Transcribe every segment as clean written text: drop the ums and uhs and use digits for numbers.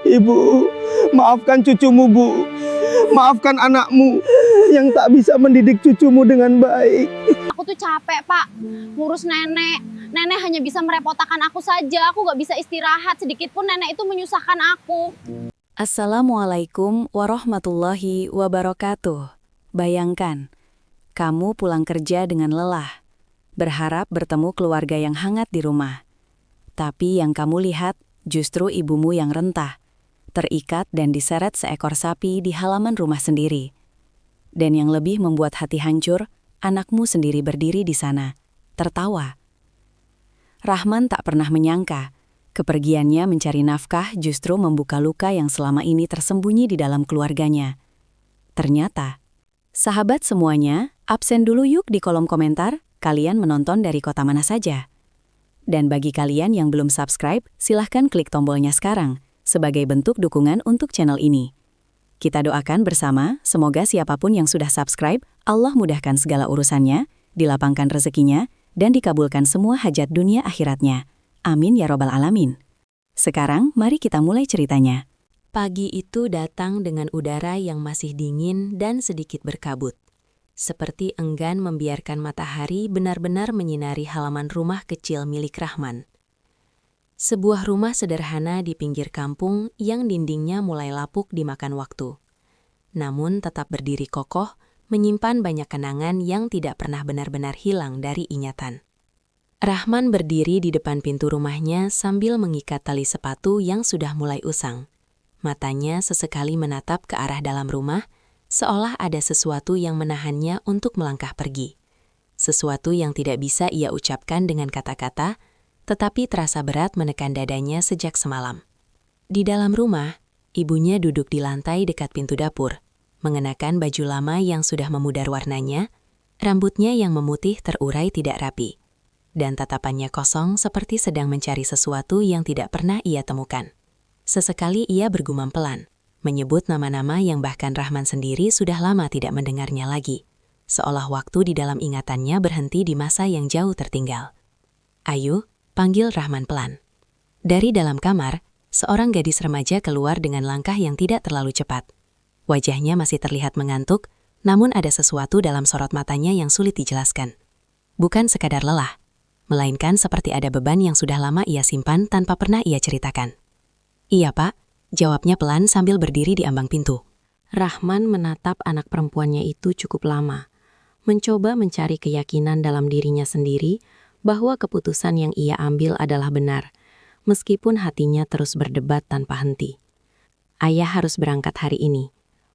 Ibu, maafkan cucumu, Bu. Maafkan anakmu yang tak bisa mendidik cucumu dengan baik. Aku tuh capek, Pak. Ngurus nenek. Nenek hanya bisa merepotkan aku saja. Aku gak bisa istirahat. Sedikit pun nenek itu menyusahkan aku. Assalamualaikum warahmatullahi wabarakatuh. Bayangkan, kamu pulang kerja dengan lelah, berharap bertemu keluarga yang hangat di rumah. Tapi yang kamu lihat justru ibumu yang rentah, terikat dan diseret seekor sapi di halaman rumah sendiri. Dan yang lebih membuat hati hancur, anakmu sendiri berdiri di sana, tertawa. Rahman tak pernah menyangka, kepergiannya mencari nafkah justru membuka luka yang selama ini tersembunyi di dalam keluarganya. Ternyata, sahabat semuanya, absen dulu yuk di kolom komentar, kalian menonton dari kota mana saja. Dan bagi kalian yang belum subscribe, silahkan klik tombolnya sekarang, sebagai bentuk dukungan untuk channel ini. Kita doakan bersama, semoga siapapun yang sudah subscribe, Allah mudahkan segala urusannya, dilapangkan rezekinya, dan dikabulkan semua hajat dunia akhiratnya. Amin ya robbal alamin. Sekarang, mari kita mulai ceritanya. Pagi itu datang dengan udara yang masih dingin dan sedikit berkabut. Seperti enggan membiarkan matahari benar-benar menyinari halaman rumah kecil milik Rahman. Sebuah rumah sederhana di pinggir kampung yang dindingnya mulai lapuk dimakan waktu. Namun tetap berdiri kokoh, menyimpan banyak kenangan yang tidak pernah benar-benar hilang dari ingatan. Rahman berdiri di depan pintu rumahnya sambil mengikat tali sepatu yang sudah mulai usang. Matanya sesekali menatap ke arah dalam rumah, seolah ada sesuatu yang menahannya untuk melangkah pergi. Sesuatu yang tidak bisa ia ucapkan dengan kata-kata, tetapi terasa berat menekan dadanya sejak semalam. Di dalam rumah, ibunya duduk di lantai dekat pintu dapur, mengenakan baju lama yang sudah memudar warnanya, rambutnya yang memutih terurai tidak rapi, dan tatapannya kosong seperti sedang mencari sesuatu yang tidak pernah ia temukan. Sesekali ia bergumam pelan, menyebut nama-nama yang bahkan Rahman sendiri sudah lama tidak mendengarnya lagi, seolah waktu di dalam ingatannya berhenti di masa yang jauh tertinggal. "Ayu," panggil Rahman pelan. Dari dalam kamar, seorang gadis remaja keluar dengan langkah yang tidak terlalu cepat. Wajahnya masih terlihat mengantuk, namun ada sesuatu dalam sorot matanya yang sulit dijelaskan. Bukan sekadar lelah, melainkan seperti ada beban yang sudah lama ia simpan tanpa pernah ia ceritakan. "Iya, Pak," jawabnya pelan sambil berdiri di ambang pintu. Rahman menatap anak perempuannya itu cukup lama, mencoba mencari keyakinan dalam dirinya sendiri bahwa keputusan yang ia ambil adalah benar, meskipun hatinya terus berdebat tanpa henti. "Ayah harus berangkat hari ini.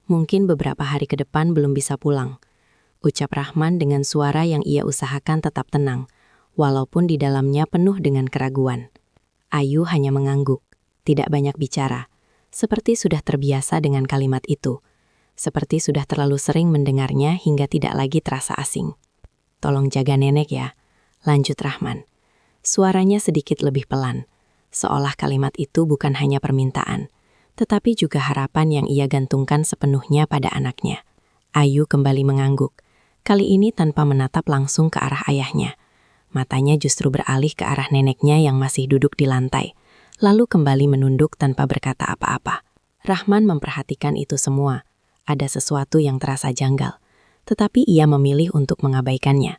Mungkin beberapa hari ke depan belum bisa pulang," ucap Rahman dengan suara yang ia usahakan tetap tenang, walaupun di dalamnya penuh dengan keraguan. Ayu hanya mengangguk, tidak banyak bicara, seperti sudah terbiasa dengan kalimat itu, seperti sudah terlalu sering mendengarnya hingga tidak lagi terasa asing. "Tolong jaga nenek ya," lanjut Rahman. Suaranya sedikit lebih pelan, seolah kalimat itu bukan hanya permintaan, tetapi juga harapan yang ia gantungkan sepenuhnya pada anaknya. Ayu kembali mengangguk, kali ini tanpa menatap langsung ke arah ayahnya. Matanya justru beralih ke arah neneknya yang masih duduk di lantai, lalu kembali menunduk tanpa berkata apa-apa. Rahman memperhatikan itu semua. Ada sesuatu yang terasa janggal, tetapi ia memilih untuk mengabaikannya.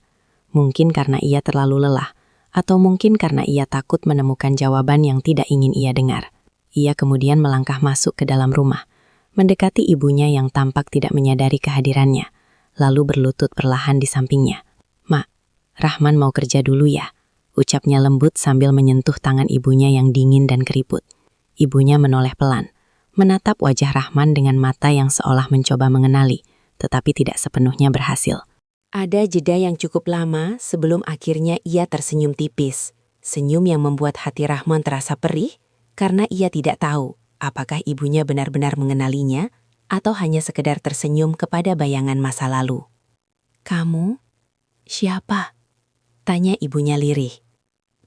Mungkin karena ia terlalu lelah, atau mungkin karena ia takut menemukan jawaban yang tidak ingin ia dengar. Ia kemudian melangkah masuk ke dalam rumah, mendekati ibunya yang tampak tidak menyadari kehadirannya, lalu berlutut perlahan di sampingnya. "Mak, Rahman mau kerja dulu ya," ucapnya lembut sambil menyentuh tangan ibunya yang dingin dan keriput. Ibunya menoleh pelan, menatap wajah Rahman dengan mata yang seolah mencoba mengenali, tetapi tidak sepenuhnya berhasil. Ada jeda yang cukup lama sebelum akhirnya ia tersenyum tipis. Senyum yang membuat hati Rahman terasa perih, karena ia tidak tahu apakah ibunya benar-benar mengenalinya atau hanya sekedar tersenyum kepada bayangan masa lalu. "Kamu? Siapa?" tanya ibunya lirih.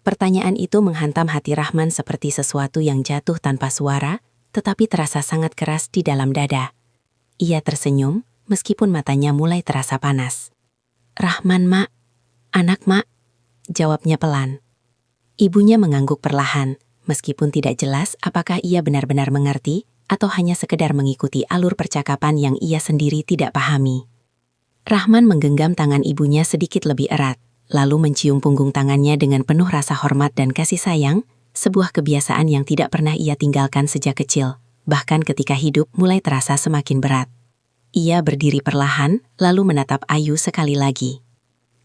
Pertanyaan itu menghantam hati Rahman seperti sesuatu yang jatuh tanpa suara, tetapi terasa sangat keras di dalam dada. Ia tersenyum, meskipun matanya mulai terasa panas. "Rahman, Mak. Anak, Mak," jawabnya pelan. Ibunya mengangguk perlahan, meskipun tidak jelas apakah ia benar-benar mengerti atau hanya sekedar mengikuti alur percakapan yang ia sendiri tidak pahami. Rahman menggenggam tangan ibunya sedikit lebih erat, lalu mencium punggung tangannya dengan penuh rasa hormat dan kasih sayang, sebuah kebiasaan yang tidak pernah ia tinggalkan sejak kecil, bahkan ketika hidup mulai terasa semakin berat. Ia berdiri perlahan, lalu menatap Ayu sekali lagi.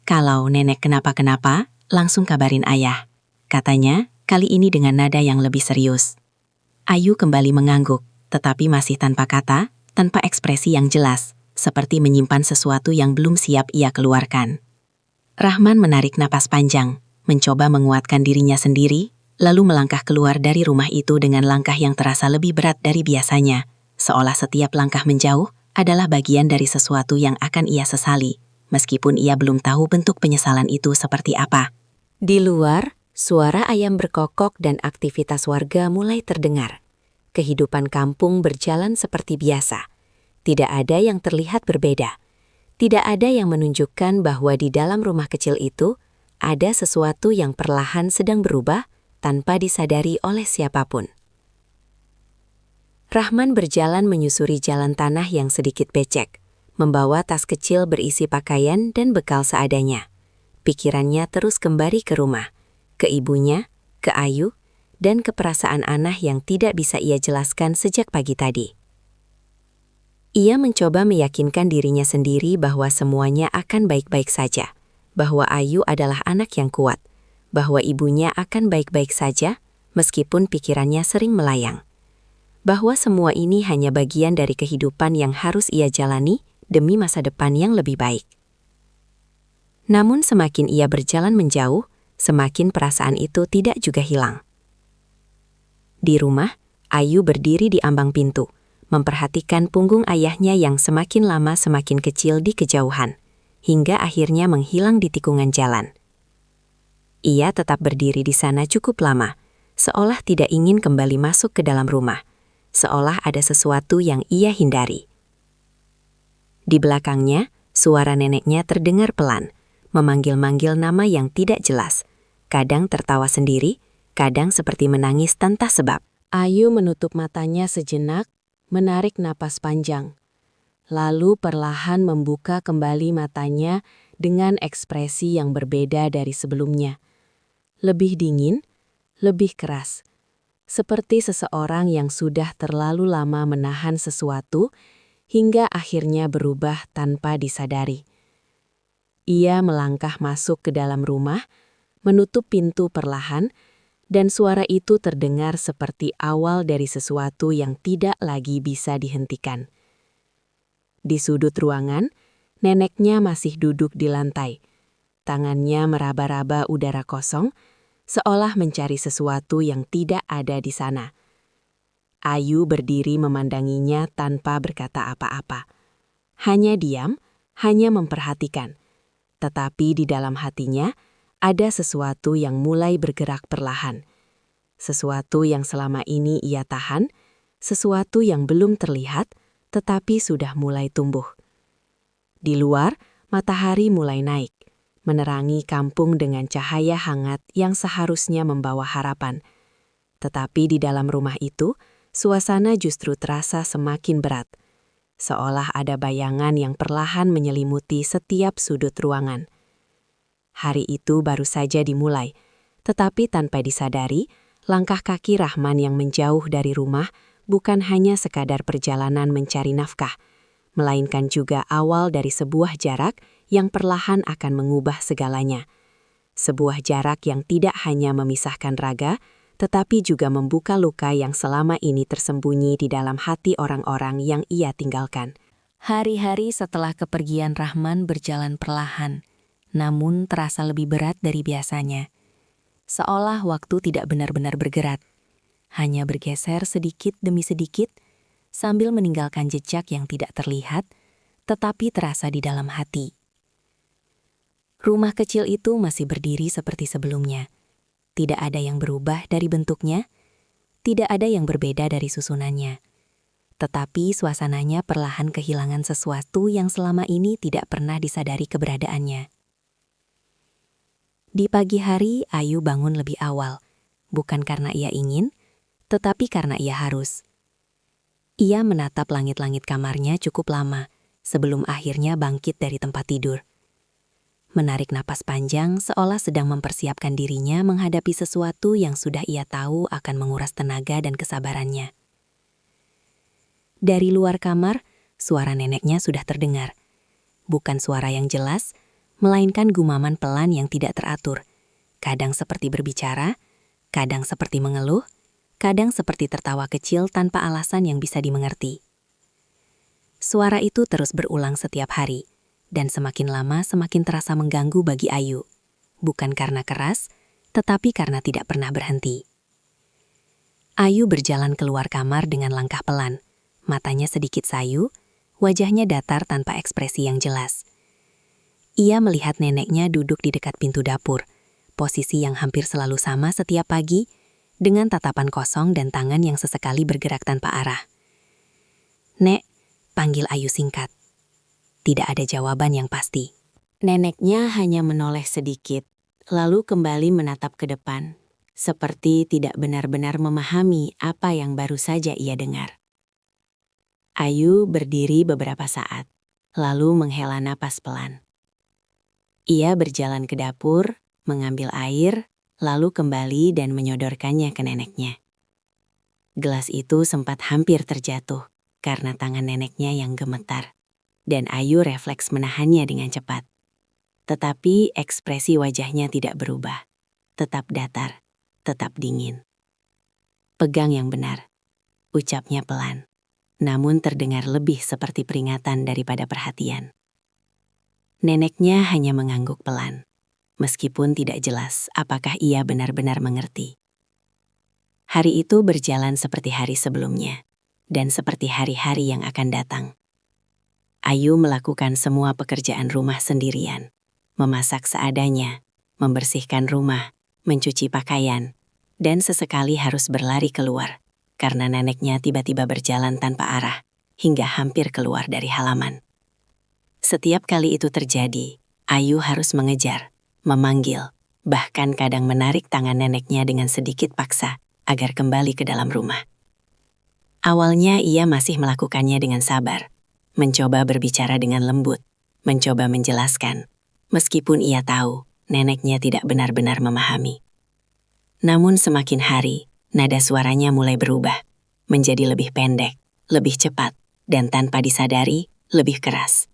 "Kalau nenek kenapa-kenapa, langsung kabarin ayah," katanya, kali ini dengan nada yang lebih serius. Ayu kembali mengangguk, tetapi masih tanpa kata, tanpa ekspresi yang jelas, seperti menyimpan sesuatu yang belum siap ia keluarkan. Rahman menarik napas panjang, mencoba menguatkan dirinya sendiri, lalu melangkah keluar dari rumah itu dengan langkah yang terasa lebih berat dari biasanya, seolah setiap langkah menjauh adalah bagian dari sesuatu yang akan ia sesali, meskipun ia belum tahu bentuk penyesalan itu seperti apa. Di luar, suara ayam berkokok dan aktivitas warga mulai terdengar. Kehidupan kampung berjalan seperti biasa. Tidak ada yang terlihat berbeda. Tidak ada yang menunjukkan bahwa di dalam rumah kecil itu ada sesuatu yang perlahan sedang berubah tanpa disadari oleh siapapun. Rahman berjalan menyusuri jalan tanah yang sedikit becek, membawa tas kecil berisi pakaian dan bekal seadanya. Pikirannya terus kembali ke rumah, ke ibunya, ke Ayu, dan ke perasaan Anah yang tidak bisa ia jelaskan sejak pagi tadi. Ia mencoba meyakinkan dirinya sendiri bahwa semuanya akan baik-baik saja, bahwa Ayu adalah anak yang kuat, bahwa ibunya akan baik-baik saja meskipun pikirannya sering melayang, bahwa semua ini hanya bagian dari kehidupan yang harus ia jalani demi masa depan yang lebih baik. Namun semakin ia berjalan menjauh, semakin perasaan itu tidak juga hilang. Di rumah, Ayu berdiri di ambang pintu, memperhatikan punggung ayahnya yang semakin lama semakin kecil di kejauhan, hingga akhirnya menghilang di tikungan jalan. Ia tetap berdiri di sana cukup lama, seolah tidak ingin kembali masuk ke dalam rumah, seolah ada sesuatu yang ia hindari. Di belakangnya, suara neneknya terdengar pelan, memanggil-manggil nama yang tidak jelas, kadang tertawa sendiri, kadang seperti menangis tanpa sebab. Ayu menutup matanya sejenak, menarik napas panjang, lalu perlahan membuka kembali matanya dengan ekspresi yang berbeda dari sebelumnya. Lebih dingin, lebih keras, seperti seseorang yang sudah terlalu lama menahan sesuatu hingga akhirnya berubah tanpa disadari. Ia melangkah masuk ke dalam rumah, menutup pintu perlahan, dan suara itu terdengar seperti awal dari sesuatu yang tidak lagi bisa dihentikan. Di sudut ruangan, neneknya masih duduk di lantai. Tangannya meraba-raba udara kosong, seolah mencari sesuatu yang tidak ada di sana. Ayu berdiri memandanginya tanpa berkata apa-apa. Hanya diam, hanya memperhatikan. Tetapi di dalam hatinya, ada sesuatu yang mulai bergerak perlahan. Sesuatu yang selama ini ia tahan, sesuatu yang belum terlihat, tetapi sudah mulai tumbuh. Di luar, matahari mulai naik, menerangi kampung dengan cahaya hangat yang seharusnya membawa harapan. Tetapi di dalam rumah itu, suasana justru terasa semakin berat, seolah ada bayangan yang perlahan menyelimuti setiap sudut ruangan. Hari itu baru saja dimulai, tetapi tanpa disadari, langkah kaki Rahman yang menjauh dari rumah bukan hanya sekadar perjalanan mencari nafkah, melainkan juga awal dari sebuah jarak yang perlahan akan mengubah segalanya. Sebuah jarak yang tidak hanya memisahkan raga, tetapi juga membuka luka yang selama ini tersembunyi di dalam hati orang-orang yang ia tinggalkan. Hari-hari setelah kepergian Rahman berjalan perlahan, namun terasa lebih berat dari biasanya. Seolah waktu tidak benar-benar bergerak, hanya bergeser sedikit demi sedikit, sambil meninggalkan jejak yang tidak terlihat, tetapi terasa di dalam hati. Rumah kecil itu masih berdiri seperti sebelumnya. Tidak ada yang berubah dari bentuknya, tidak ada yang berbeda dari susunannya. Tetapi suasananya perlahan kehilangan sesuatu yang selama ini tidak pernah disadari keberadaannya. Di pagi hari, Ayu bangun lebih awal. bukan karena ia ingin, tetapi karena ia harus. Ia menatap langit-langit kamarnya cukup lama sebelum akhirnya bangkit dari tempat tidur. Menarik napas panjang seolah sedang mempersiapkan dirinya menghadapi sesuatu yang sudah ia tahu akan menguras tenaga dan kesabarannya. Dari luar kamar, suara neneknya sudah terdengar. Bukan suara yang jelas, melainkan gumaman pelan yang tidak teratur. Kadang seperti berbicara, kadang seperti mengeluh, kadang seperti tertawa kecil tanpa alasan yang bisa dimengerti. Suara itu terus berulang setiap hari, dan semakin lama semakin terasa mengganggu bagi Ayu. Bukan karena keras, tetapi karena tidak pernah berhenti. Ayu berjalan keluar kamar dengan langkah pelan, matanya sedikit sayu, wajahnya datar tanpa ekspresi yang jelas. Ia melihat neneknya duduk di dekat pintu dapur, posisi yang hampir selalu sama setiap pagi, dengan tatapan kosong dan tangan yang sesekali bergerak tanpa arah. "Nek," panggil Ayu singkat. Tidak ada jawaban yang pasti. Neneknya hanya menoleh sedikit, lalu kembali menatap ke depan, seperti tidak benar-benar memahami apa yang baru saja ia dengar. Ayu berdiri beberapa saat, lalu menghela napas pelan. Ia berjalan ke dapur, mengambil air, lalu kembali dan menyodorkannya ke neneknya. Gelas itu sempat hampir terjatuh karena tangan neneknya yang gemetar, dan Ayu refleks menahannya dengan cepat. Tetapi ekspresi wajahnya tidak berubah, tetap datar, tetap dingin. "Pegang yang benar," ucapnya pelan, namun terdengar lebih seperti peringatan daripada perhatian. Neneknya hanya mengangguk pelan, meskipun tidak jelas apakah ia benar-benar mengerti. Hari itu berjalan seperti hari sebelumnya, dan seperti hari-hari yang akan datang. Ayu melakukan semua pekerjaan rumah sendirian, memasak seadanya, membersihkan rumah, mencuci pakaian, dan sesekali harus berlari keluar karena neneknya tiba-tiba berjalan tanpa arah hingga hampir keluar dari halaman. Setiap kali itu terjadi, Ayu harus mengejar, memanggil, bahkan kadang menarik tangan neneknya dengan sedikit paksa agar kembali ke dalam rumah. Awalnya ia masih melakukannya dengan sabar, mencoba berbicara dengan lembut, mencoba menjelaskan, meskipun ia tahu neneknya tidak benar-benar memahami. Namun semakin hari, nada suaranya mulai berubah, menjadi lebih pendek, lebih cepat, dan tanpa disadari, lebih keras.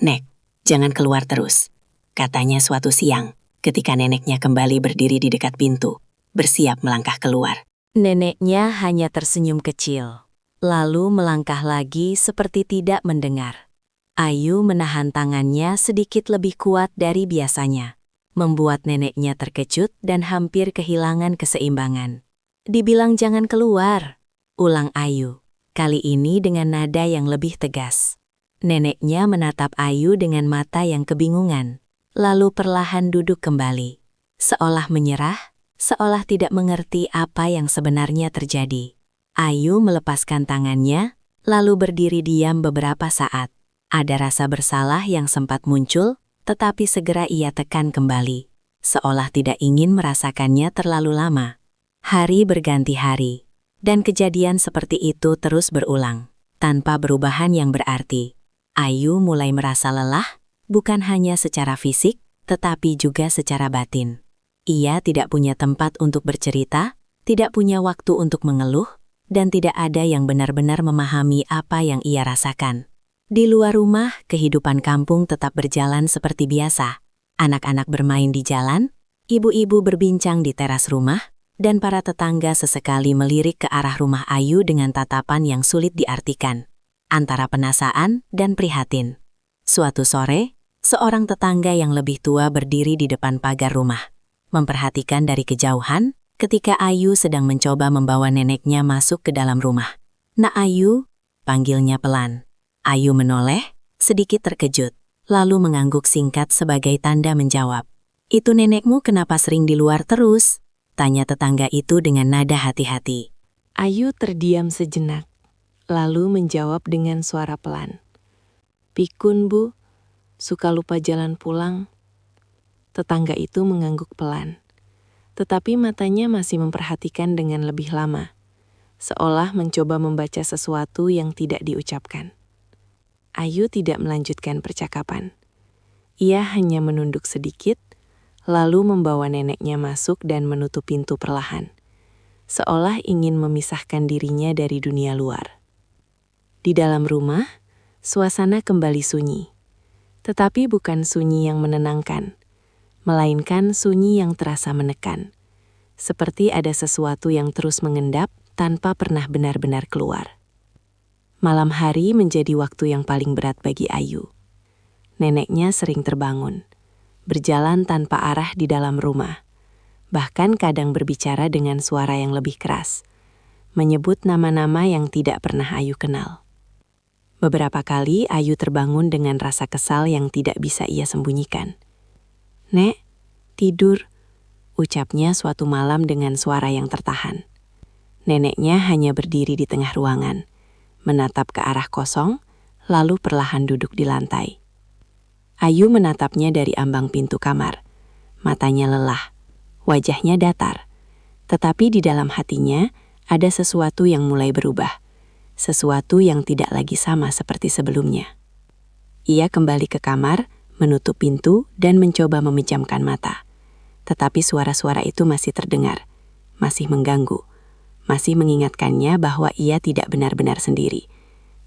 "Nek, jangan keluar terus," katanya suatu siang, ketika neneknya kembali berdiri di dekat pintu, bersiap melangkah keluar. Neneknya hanya tersenyum kecil, lalu melangkah lagi seperti tidak mendengar. Ayu menahan tangannya sedikit lebih kuat dari biasanya, membuat neneknya terkejut dan hampir kehilangan keseimbangan. "Dibilang jangan keluar," ulang Ayu, kali ini dengan nada yang lebih tegas. Neneknya menatap Ayu dengan mata yang kebingungan, lalu perlahan duduk kembali, seolah menyerah, seolah tidak mengerti apa yang sebenarnya terjadi. Ayu melepaskan tangannya, lalu berdiri diam beberapa saat. Ada rasa bersalah yang sempat muncul, tetapi segera ia tekan kembali, seolah tidak ingin merasakannya terlalu lama. Hari berganti hari, dan kejadian seperti itu terus berulang, tanpa perubahan yang berarti. Ayu mulai merasa lelah, bukan hanya secara fisik, tetapi juga secara batin. Ia tidak punya tempat untuk bercerita, tidak punya waktu untuk mengeluh, dan tidak ada yang benar-benar memahami apa yang ia rasakan. Di luar rumah, kehidupan kampung tetap berjalan seperti biasa. Anak-anak bermain di jalan, ibu-ibu berbincang di teras rumah, dan para tetangga sesekali melirik ke arah rumah Ayu dengan tatapan yang sulit diartikan, antara penasaran dan prihatin. Suatu sore, seorang tetangga yang lebih tua berdiri di depan pagar rumah, memperhatikan dari kejauhan ketika Ayu sedang mencoba membawa neneknya masuk ke dalam rumah. "Nak Ayu," panggilnya pelan. Ayu menoleh, sedikit terkejut, lalu mengangguk singkat sebagai tanda menjawab. "Itu nenekmu kenapa sering di luar terus?" tanya tetangga itu dengan nada hati-hati. Ayu terdiam sejenak, lalu menjawab dengan suara pelan. "Pikun, Bu, suka lupa jalan pulang." Tetangga itu mengangguk pelan. tetapi matanya masih memperhatikan dengan lebih lama, seolah mencoba membaca sesuatu yang tidak diucapkan. Ayu tidak melanjutkan percakapan. Ia hanya menunduk sedikit, lalu membawa neneknya masuk dan menutup pintu perlahan, seolah ingin memisahkan dirinya dari dunia luar. Di dalam rumah, suasana kembali sunyi. Tetapi bukan sunyi yang menenangkan, melainkan sunyi yang terasa menekan. Seperti ada sesuatu yang terus mengendap tanpa pernah benar-benar keluar. Malam hari menjadi waktu yang paling berat bagi Ayu. Neneknya sering terbangun, berjalan tanpa arah di dalam rumah, bahkan kadang berbicara dengan suara yang lebih keras, menyebut nama-nama yang tidak pernah Ayu kenal. Beberapa kali Ayu terbangun dengan rasa kesal yang tidak bisa ia sembunyikan. "Nek, tidur," ucapnya suatu malam dengan suara yang tertahan. Neneknya hanya berdiri di tengah ruangan, menatap ke arah kosong, lalu perlahan duduk di lantai. Ayu menatapnya dari ambang pintu kamar. Matanya lelah, wajahnya datar. Tetapi di dalam hatinya ada sesuatu yang mulai berubah. Sesuatu yang tidak lagi sama seperti sebelumnya. Ia kembali ke kamar, menutup pintu, dan mencoba memejamkan mata. Tetapi suara-suara itu masih terdengar, masih mengganggu, masih mengingatkannya bahwa ia tidak benar-benar sendiri,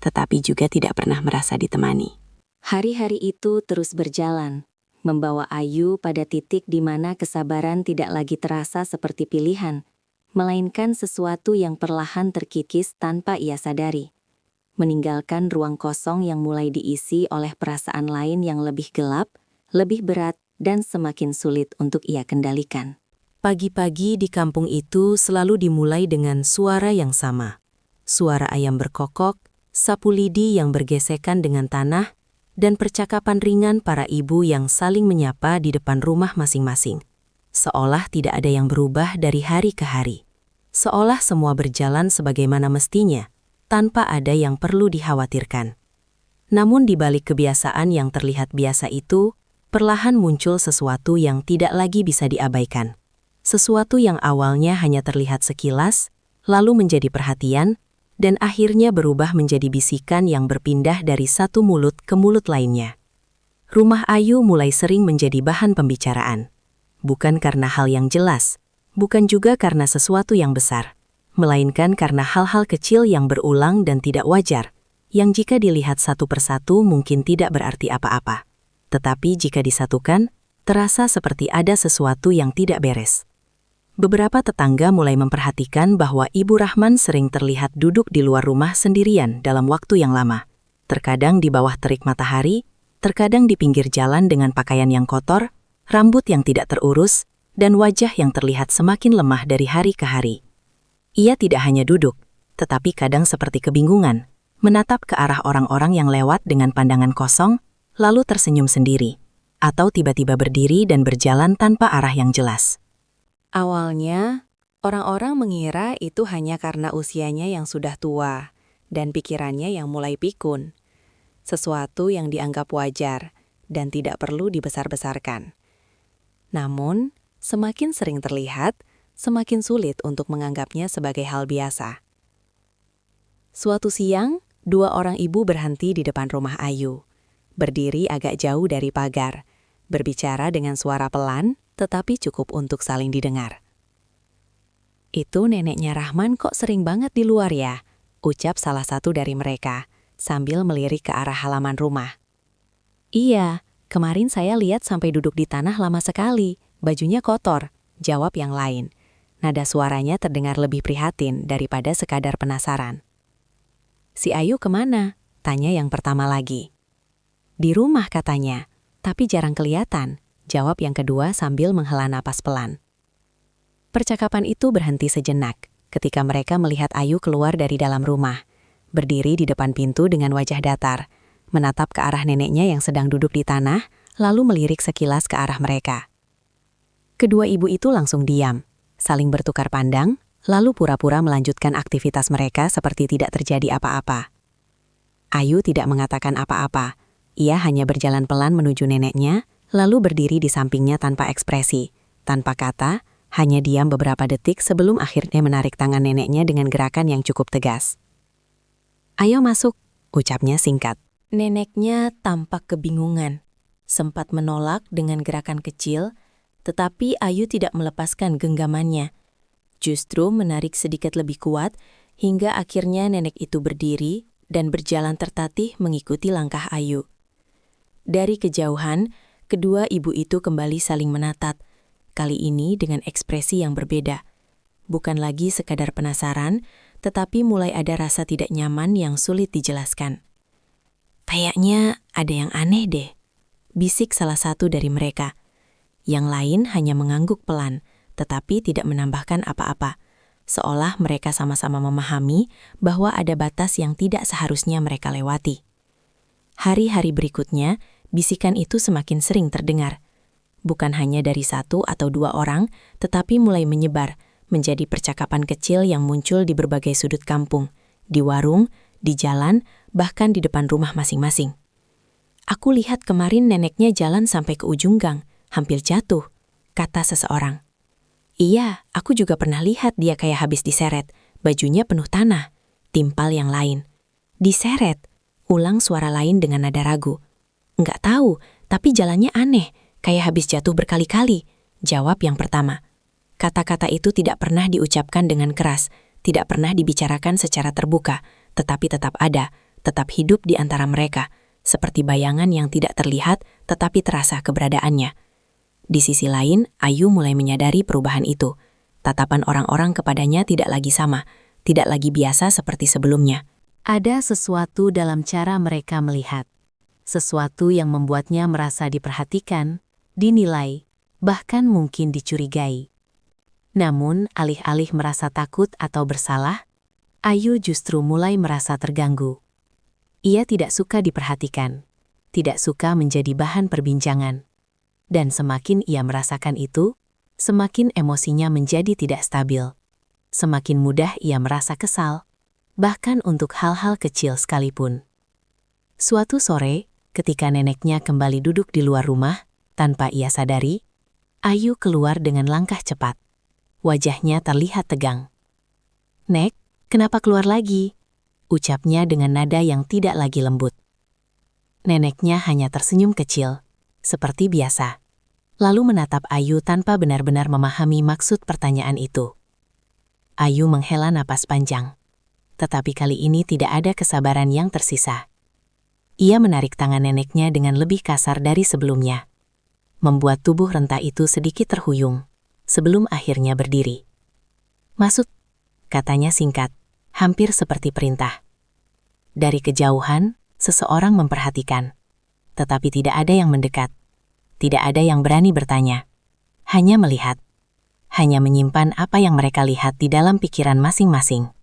tetapi juga tidak pernah merasa ditemani. Hari-hari itu terus berjalan, membawa Ayu pada titik di mana kesabaran tidak lagi terasa seperti pilihan, melainkan sesuatu yang perlahan terkikis tanpa ia sadari. Meninggalkan ruang kosong yang mulai diisi oleh perasaan lain yang lebih gelap, lebih berat, dan semakin sulit untuk ia kendalikan. Pagi-pagi di kampung itu selalu dimulai dengan suara yang sama. Suara ayam berkokok, sapu lidi yang bergesekan dengan tanah, dan percakapan ringan para ibu yang saling menyapa di depan rumah masing-masing. Seolah tidak ada yang berubah dari hari ke hari. Seolah semua berjalan sebagaimana mestinya, tanpa ada yang perlu dikhawatirkan. Namun di balik kebiasaan yang terlihat biasa itu, perlahan muncul sesuatu yang tidak lagi bisa diabaikan. Sesuatu yang awalnya hanya terlihat sekilas, lalu menjadi perhatian, dan akhirnya berubah menjadi bisikan yang berpindah dari satu mulut ke mulut lainnya. Rumah Ayu mulai sering menjadi bahan pembicaraan. Bukan karena hal yang jelas, bukan juga karena sesuatu yang besar, melainkan karena hal-hal kecil yang berulang dan tidak wajar, yang jika dilihat satu persatu mungkin tidak berarti apa-apa. Tetapi jika disatukan, terasa seperti ada sesuatu yang tidak beres. Beberapa tetangga mulai memperhatikan bahwa Ibu Rahman sering terlihat duduk di luar rumah sendirian dalam waktu yang lama. Terkadang di bawah terik matahari, terkadang di pinggir jalan dengan pakaian yang kotor, rambut yang tidak terurus, dan wajah yang terlihat semakin lemah dari hari ke hari. Ia tidak hanya duduk, tetapi kadang seperti kebingungan, menatap ke arah orang-orang yang lewat dengan pandangan kosong, lalu tersenyum sendiri, atau tiba-tiba berdiri dan berjalan tanpa arah yang jelas. Awalnya, orang-orang mengira itu hanya karena usianya yang sudah tua dan pikirannya yang mulai pikun. Sesuatu yang dianggap wajar dan tidak perlu dibesar-besarkan. Namun, semakin sering terlihat, semakin sulit untuk menganggapnya sebagai hal biasa. Suatu siang, dua orang ibu berhenti di depan rumah Ayu, berdiri agak jauh dari pagar, berbicara dengan suara pelan, tetapi cukup untuk saling didengar. "Itu neneknya Rahman kok sering banget di luar ya?" ucap salah satu dari mereka, sambil melirik ke arah halaman rumah. "Iya, kemarin saya lihat sampai duduk di tanah lama sekali, bajunya kotor," jawab yang lain. Nada suaranya terdengar lebih prihatin daripada sekadar penasaran. "Si Ayu kemana?" tanya yang pertama lagi. "Di rumah katanya, tapi jarang kelihatan," jawab yang kedua sambil menghela napas pelan. Percakapan itu berhenti sejenak ketika mereka melihat Ayu keluar dari dalam rumah, berdiri di depan pintu dengan wajah datar, menatap ke arah neneknya yang sedang duduk di tanah, lalu melirik sekilas ke arah mereka. Kedua ibu itu langsung diam, saling bertukar pandang, lalu pura-pura melanjutkan aktivitas mereka seperti tidak terjadi apa-apa. Ayu tidak mengatakan apa-apa, ia hanya berjalan pelan menuju neneknya, lalu berdiri di sampingnya tanpa ekspresi, tanpa kata, hanya diam beberapa detik sebelum akhirnya menarik tangan neneknya dengan gerakan yang cukup tegas. "Ayo masuk," ucapnya singkat. Neneknya tampak kebingungan, sempat menolak dengan gerakan kecil, tetapi Ayu tidak melepaskan genggamannya. Justru menarik sedikit lebih kuat, hingga akhirnya nenek itu berdiri dan berjalan tertatih mengikuti langkah Ayu. Dari kejauhan, kedua ibu itu kembali saling menatap, kali ini dengan ekspresi yang berbeda. Bukan lagi sekadar penasaran, tetapi mulai ada rasa tidak nyaman yang sulit dijelaskan. "Kayaknya ada yang aneh deh," bisik salah satu dari mereka. Yang lain hanya mengangguk pelan, tetapi tidak menambahkan apa-apa, seolah mereka sama-sama memahami bahwa ada batas yang tidak seharusnya mereka lewati. Hari-hari berikutnya, bisikan itu semakin sering terdengar. Bukan hanya dari 1 atau 2 orang, tetapi mulai menyebar, menjadi percakapan kecil yang muncul di berbagai sudut kampung, di warung, di jalan, bahkan di depan rumah masing-masing. "Aku lihat kemarin neneknya jalan sampai ke ujung gang, hampir jatuh," kata seseorang. "Iya, aku juga pernah lihat dia kayak habis diseret, bajunya penuh tanah," timpal yang lain. "Diseret?" ulang suara lain dengan nada ragu. "Nggak tahu, tapi jalannya aneh, kayak habis jatuh berkali-kali," jawab yang pertama. Kata-kata itu tidak pernah diucapkan dengan keras, tidak pernah dibicarakan secara terbuka, tetapi tetap ada, tetap hidup di antara mereka, seperti bayangan yang tidak terlihat tetapi terasa keberadaannya. Di sisi lain, Ayu mulai menyadari perubahan itu. Tatapan orang-orang kepadanya tidak lagi sama, tidak lagi biasa seperti sebelumnya. Ada sesuatu dalam cara mereka melihat. Sesuatu yang membuatnya merasa diperhatikan, dinilai, bahkan mungkin dicurigai. Namun, alih-alih merasa takut atau bersalah, Ayu justru mulai merasa terganggu. Ia tidak suka diperhatikan, tidak suka menjadi bahan perbincangan. Dan semakin ia merasakan itu, semakin emosinya menjadi tidak stabil. Semakin mudah ia merasa kesal, bahkan untuk hal-hal kecil sekalipun. Suatu sore, ketika neneknya kembali duduk di luar rumah, tanpa ia sadari, Ayu keluar dengan langkah cepat. Wajahnya terlihat tegang. "Nek, kenapa keluar lagi?" ucapnya dengan nada yang tidak lagi lembut. Neneknya hanya tersenyum kecil, seperti biasa, lalu menatap Ayu tanpa benar-benar memahami maksud pertanyaan itu. Ayu menghela napas panjang, tetapi kali ini tidak ada kesabaran yang tersisa. Ia menarik tangan neneknya dengan lebih kasar dari sebelumnya, membuat tubuh renta itu sedikit terhuyung, sebelum akhirnya berdiri. "Masuk," katanya singkat, hampir seperti perintah. Dari kejauhan, seseorang memperhatikan, tetapi tidak ada yang mendekat. Tidak ada yang berani bertanya. Hanya melihat. Hanya menyimpan apa yang mereka lihat di dalam pikiran masing-masing.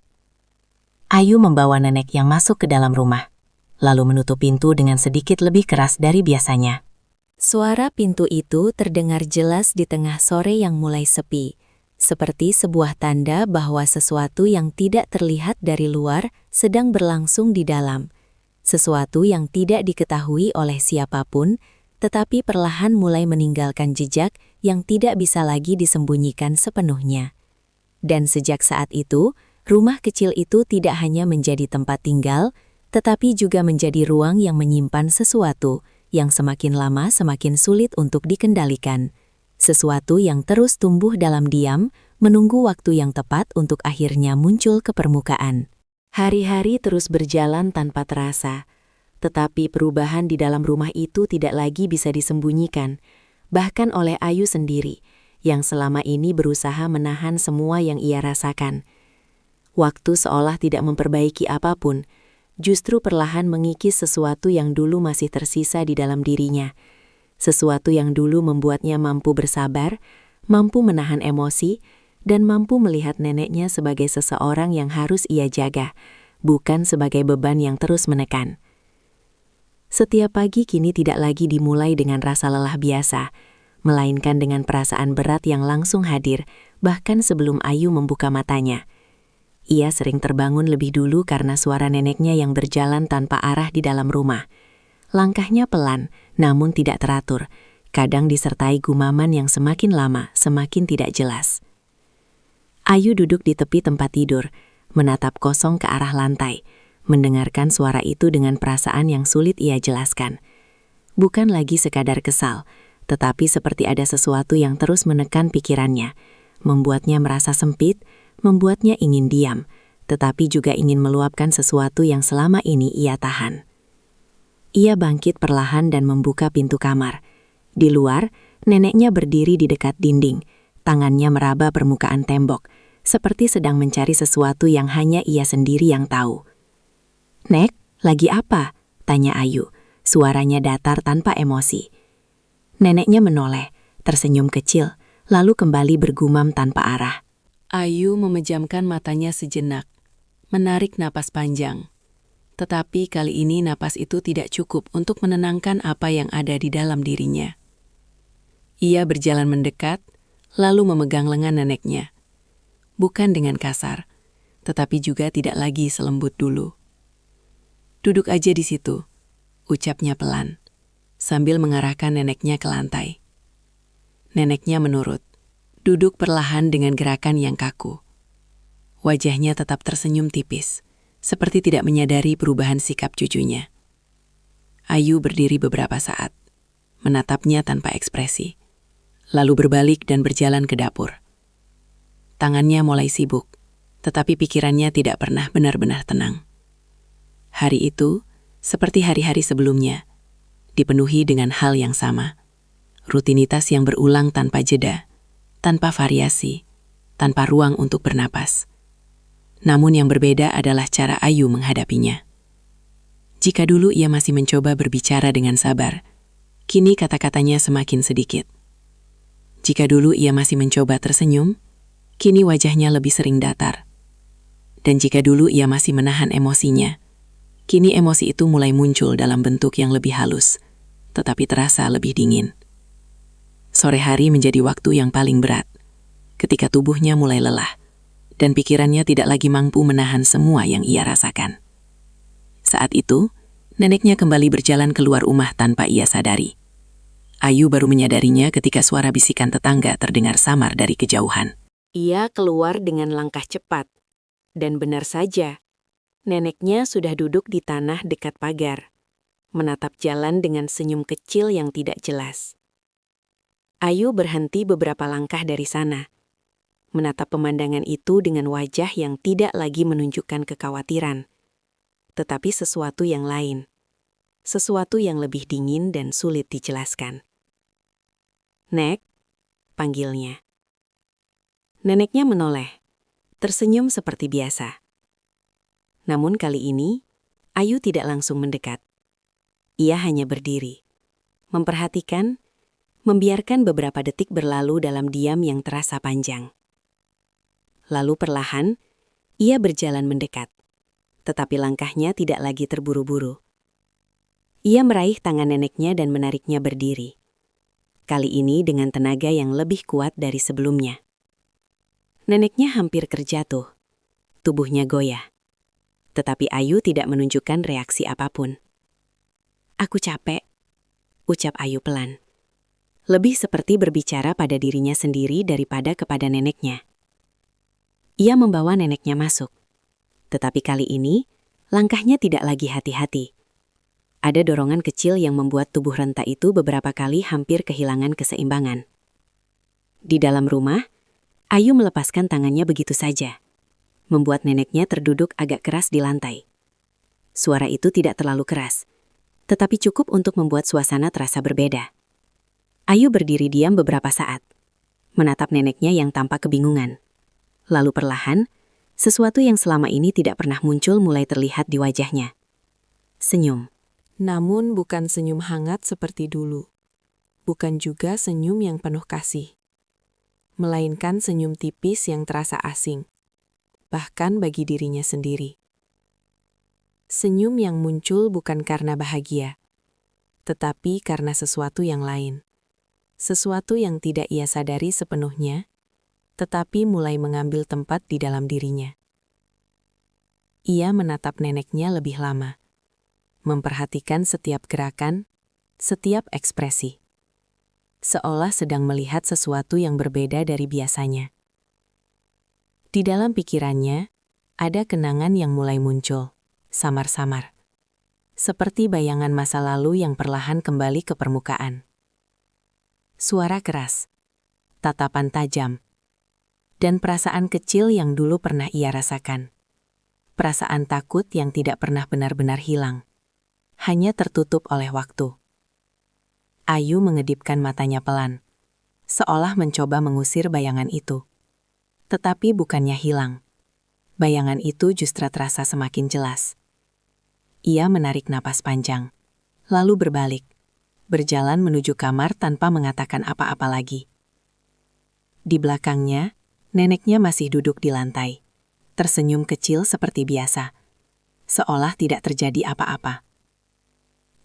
Ayu membawa nenek yang masuk ke dalam rumah, lalu menutup pintu dengan sedikit lebih keras dari biasanya. Suara pintu itu terdengar jelas di tengah sore yang mulai sepi, seperti sebuah tanda bahwa sesuatu yang tidak terlihat dari luar sedang berlangsung di dalam. Sesuatu yang tidak diketahui oleh siapapun, tetapi perlahan mulai meninggalkan jejak yang tidak bisa lagi disembunyikan sepenuhnya. Dan sejak saat itu, rumah kecil itu tidak hanya menjadi tempat tinggal, tetapi juga menjadi ruang yang menyimpan sesuatu yang semakin lama semakin sulit untuk dikendalikan. Sesuatu yang terus tumbuh dalam diam, menunggu waktu yang tepat untuk akhirnya muncul ke permukaan. Hari-hari terus berjalan tanpa terasa, tetapi perubahan di dalam rumah itu tidak lagi bisa disembunyikan, bahkan oleh Ayu sendiri, yang selama ini berusaha menahan semua yang ia rasakan. Waktu seolah tidak memperbaiki apapun, justru perlahan mengikis sesuatu yang dulu masih tersisa di dalam dirinya. Sesuatu yang dulu membuatnya mampu bersabar, mampu menahan emosi, dan mampu melihat neneknya sebagai seseorang yang harus ia jaga, bukan sebagai beban yang terus menekan. Setiap pagi kini tidak lagi dimulai dengan rasa lelah biasa, melainkan dengan perasaan berat yang langsung hadir, bahkan sebelum Ayu membuka matanya. Ia sering terbangun lebih dulu karena suara neneknya yang berjalan tanpa arah di dalam rumah. Langkahnya pelan, namun tidak teratur, kadang disertai gumaman yang semakin lama semakin tidak jelas. Ayu duduk di tepi tempat tidur, menatap kosong ke arah lantai, mendengarkan suara itu dengan perasaan yang sulit ia jelaskan. Bukan lagi sekadar kesal, tetapi seperti ada sesuatu yang terus menekan pikirannya, membuatnya merasa sempit, membuatnya ingin diam, tetapi juga ingin meluapkan sesuatu yang selama ini ia tahan. Ia bangkit perlahan dan membuka pintu kamar. Di luar, neneknya berdiri di dekat dinding, tangannya meraba permukaan tembok, seperti sedang mencari sesuatu yang hanya ia sendiri yang tahu. "Nek, lagi apa?" tanya Ayu, suaranya datar tanpa emosi. Neneknya menoleh, tersenyum kecil, lalu kembali bergumam tanpa arah. Ayu memejamkan matanya sejenak, menarik napas panjang. Tetapi kali ini napas itu tidak cukup untuk menenangkan apa yang ada di dalam dirinya. Ia berjalan mendekat, lalu memegang lengan neneknya. Bukan dengan kasar, tetapi juga tidak lagi selembut dulu. "Duduk aja di situ," ucapnya pelan, sambil mengarahkan neneknya ke lantai. Neneknya menurut, duduk perlahan dengan gerakan yang kaku. Wajahnya tetap tersenyum tipis, seperti tidak menyadari perubahan sikap cucunya. Ayu berdiri beberapa saat, menatapnya tanpa ekspresi, lalu berbalik dan berjalan ke dapur. Tangannya mulai sibuk, tetapi pikirannya tidak pernah benar-benar tenang. Hari itu, seperti hari-hari sebelumnya, dipenuhi dengan hal yang sama. Rutinitas yang berulang tanpa jeda, tanpa variasi, tanpa ruang untuk bernapas. Namun yang berbeda adalah cara Ayu menghadapinya. Jika dulu ia masih mencoba berbicara dengan sabar, kini kata-katanya semakin sedikit. Jika dulu ia masih mencoba tersenyum, kini wajahnya lebih sering datar. Dan jika dulu ia masih menahan emosinya, kini emosi itu mulai muncul dalam bentuk yang lebih halus, tetapi terasa lebih dingin. Sore hari menjadi waktu yang paling berat, ketika tubuhnya mulai lelah, dan pikirannya tidak lagi mampu menahan semua yang ia rasakan. Saat itu, neneknya kembali berjalan keluar rumah tanpa ia sadari. Ayu baru menyadarinya ketika suara bisikan tetangga terdengar samar dari kejauhan. Ia keluar dengan langkah cepat, dan benar saja, neneknya sudah duduk di tanah dekat pagar, menatap jalan dengan senyum kecil yang tidak jelas. Ayu berhenti beberapa langkah dari sana, menatap pemandangan itu dengan wajah yang tidak lagi menunjukkan kekhawatiran, tetapi sesuatu yang lain, sesuatu yang lebih dingin dan sulit dijelaskan. "Nek," panggilnya. Neneknya menoleh, tersenyum seperti biasa. Namun kali ini, Ayu tidak langsung mendekat. Ia hanya berdiri, memperhatikan, membiarkan beberapa detik berlalu dalam diam yang terasa panjang. Lalu perlahan, ia berjalan mendekat, tetapi langkahnya tidak lagi terburu-buru. Ia meraih tangan neneknya dan menariknya berdiri. Kali ini dengan tenaga yang lebih kuat dari sebelumnya. Neneknya hampir terjatuh, tubuhnya goyah. Tetapi Ayu tidak menunjukkan reaksi apapun. "Aku capek," ucap Ayu pelan. Lebih seperti berbicara pada dirinya sendiri daripada kepada neneknya. Ia membawa neneknya masuk. Tetapi kali ini, langkahnya tidak lagi hati-hati. Ada dorongan kecil yang membuat tubuh renta itu beberapa kali hampir kehilangan keseimbangan. Di dalam rumah, Ayu melepaskan tangannya begitu saja, membuat neneknya terduduk agak keras di lantai. Suara itu tidak terlalu keras, tetapi cukup untuk membuat suasana terasa berbeda. Ayu berdiri diam beberapa saat, menatap neneknya yang tampak kebingungan. Lalu perlahan, sesuatu yang selama ini tidak pernah muncul mulai terlihat di wajahnya. Senyum. Namun bukan senyum hangat seperti dulu. Bukan juga senyum yang penuh kasih. Melainkan senyum tipis yang terasa asing, bahkan bagi dirinya sendiri. Senyum yang muncul bukan karena bahagia, tetapi karena sesuatu yang lain. Sesuatu yang tidak ia sadari sepenuhnya, tetapi mulai mengambil tempat di dalam dirinya. Ia menatap neneknya lebih lama, memperhatikan setiap gerakan, setiap ekspresi. seolah sedang melihat sesuatu yang berbeda dari biasanya. Di dalam pikirannya, ada kenangan yang mulai muncul, samar-samar. Seperti bayangan masa lalu yang perlahan kembali ke permukaan. Suara keras, tatapan tajam, dan perasaan kecil yang dulu pernah ia rasakan. Perasaan takut yang tidak pernah benar-benar hilang, hanya tertutup oleh waktu. Ayu mengedipkan matanya pelan, seolah mencoba mengusir bayangan itu. Tetapi bukannya hilang. Bayangan itu justru terasa semakin jelas. Ia menarik napas panjang, lalu berbalik, berjalan menuju kamar tanpa mengatakan apa-apa lagi. Di belakangnya, neneknya masih duduk di lantai, tersenyum kecil seperti biasa, seolah tidak terjadi apa-apa.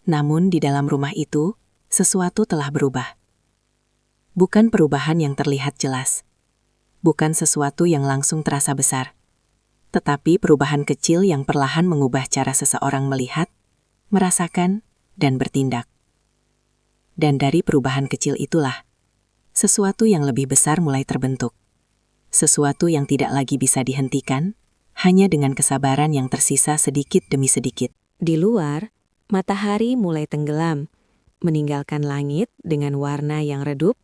Namun di dalam rumah itu, sesuatu telah berubah. Bukan perubahan yang terlihat jelas. Bukan sesuatu yang langsung terasa besar. Tetapi perubahan kecil yang perlahan mengubah cara seseorang melihat, merasakan, dan bertindak. Dan dari perubahan kecil itulah, sesuatu yang lebih besar mulai terbentuk. Sesuatu yang tidak lagi bisa dihentikan, hanya dengan kesabaran yang tersisa sedikit demi sedikit. Di luar, matahari mulai tenggelam, meninggalkan langit dengan warna yang redup,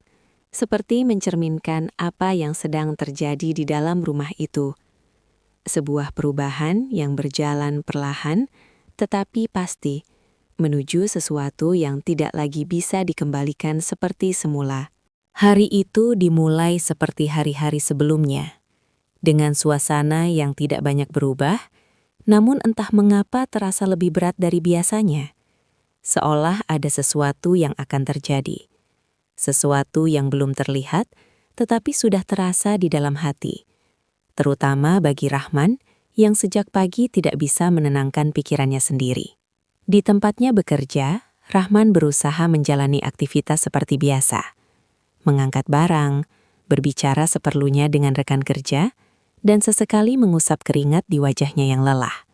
seperti mencerminkan apa yang sedang terjadi di dalam rumah itu. Sebuah perubahan yang berjalan perlahan, tetapi pasti, menuju sesuatu yang tidak lagi bisa dikembalikan seperti semula. Hari itu dimulai seperti hari-hari sebelumnya, dengan suasana yang tidak banyak berubah, namun entah mengapa terasa lebih berat dari biasanya. Seolah ada sesuatu yang akan terjadi. Sesuatu yang belum terlihat, tetapi sudah terasa di dalam hati. Terutama bagi Rahman, yang sejak pagi tidak bisa menenangkan pikirannya sendiri. Di tempatnya bekerja, Rahman berusaha menjalani aktivitas seperti biasa. Mengangkat barang, berbicara seperlunya dengan rekan kerja, dan sesekali mengusap keringat di wajahnya yang lelah.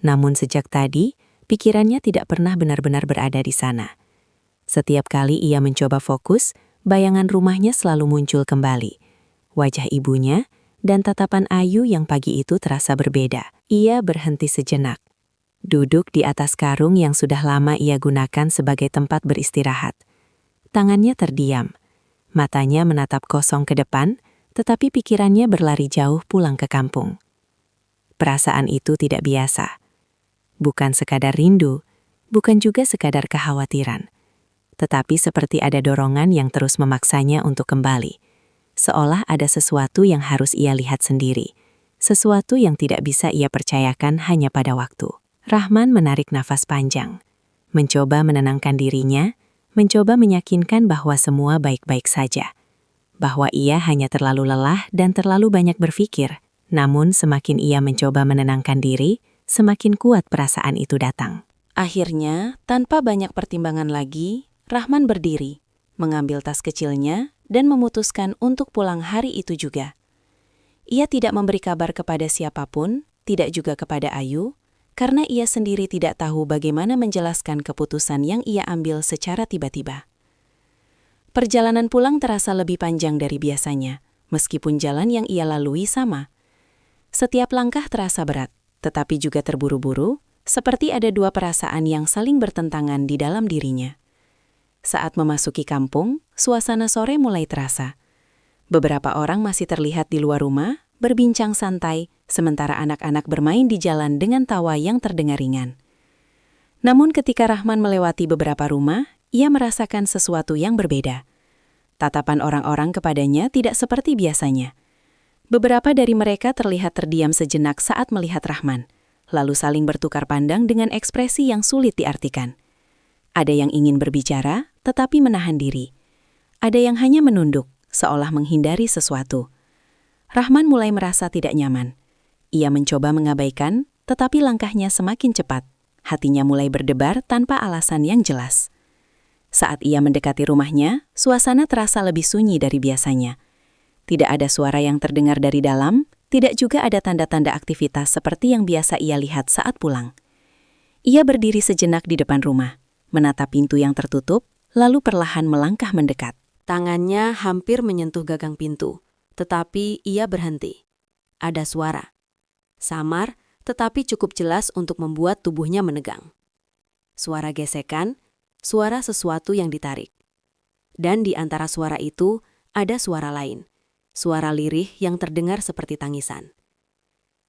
Namun sejak tadi, pikirannya tidak pernah benar-benar berada di sana. Setiap kali ia mencoba fokus, bayangan rumahnya selalu muncul kembali. Wajah ibunya dan tatapan Ayu yang pagi itu terasa berbeda. Ia berhenti sejenak. Duduk di atas karung yang sudah lama ia gunakan sebagai tempat beristirahat. Tangannya terdiam. Matanya menatap kosong ke depan, tetapi pikirannya berlari jauh pulang ke kampung. Perasaan itu tidak biasa. Bukan sekadar rindu, bukan juga sekadar kekhawatiran. Tetapi seperti ada dorongan yang terus memaksanya untuk kembali. Seolah ada sesuatu yang harus ia lihat sendiri. Sesuatu yang tidak bisa ia percayakan hanya pada waktu. Rahman menarik nafas panjang. Mencoba menenangkan dirinya, mencoba meyakinkan bahwa semua baik-baik saja. Bahwa ia hanya terlalu lelah dan terlalu banyak berpikir. Namun semakin ia mencoba menenangkan diri, semakin kuat perasaan itu datang. Akhirnya, tanpa banyak pertimbangan lagi, Rahman berdiri, mengambil tas kecilnya, dan memutuskan untuk pulang hari itu juga. Ia tidak memberi kabar kepada siapapun, tidak juga kepada Ayu, karena ia sendiri tidak tahu bagaimana menjelaskan keputusan yang ia ambil secara tiba-tiba. Perjalanan pulang terasa lebih panjang dari biasanya, meskipun jalan yang ia lalui sama. Setiap langkah terasa berat, tetapi juga terburu-buru, seperti ada dua perasaan yang saling bertentangan di dalam dirinya. Saat memasuki kampung, suasana sore mulai terasa. Beberapa orang masih terlihat di luar rumah, berbincang santai, sementara anak-anak bermain di jalan dengan tawa yang terdengar ringan. Namun ketika Rahman melewati beberapa rumah, ia merasakan sesuatu yang berbeda. Tatapan orang-orang kepadanya tidak seperti biasanya. Beberapa dari mereka terlihat terdiam sejenak saat melihat Rahman, lalu saling bertukar pandang dengan ekspresi yang sulit diartikan. Ada yang ingin berbicara, tetapi menahan diri. Ada yang hanya menunduk, seolah menghindari sesuatu. Rahman mulai merasa tidak nyaman. Ia mencoba mengabaikan, tetapi langkahnya semakin cepat. Hatinya mulai berdebar tanpa alasan yang jelas. Saat ia mendekati rumahnya, suasana terasa lebih sunyi dari biasanya. Tidak ada suara yang terdengar dari dalam, tidak juga ada tanda-tanda aktivitas seperti yang biasa ia lihat saat pulang. Ia berdiri sejenak di depan rumah, menatap pintu yang tertutup, lalu perlahan melangkah mendekat. Tangannya hampir menyentuh gagang pintu, tetapi ia berhenti. Ada suara. Samar, tetapi cukup jelas untuk membuat tubuhnya menegang. Suara gesekan, suara sesuatu yang ditarik. Dan di antara suara itu, ada suara lain. Suara lirih yang terdengar seperti tangisan.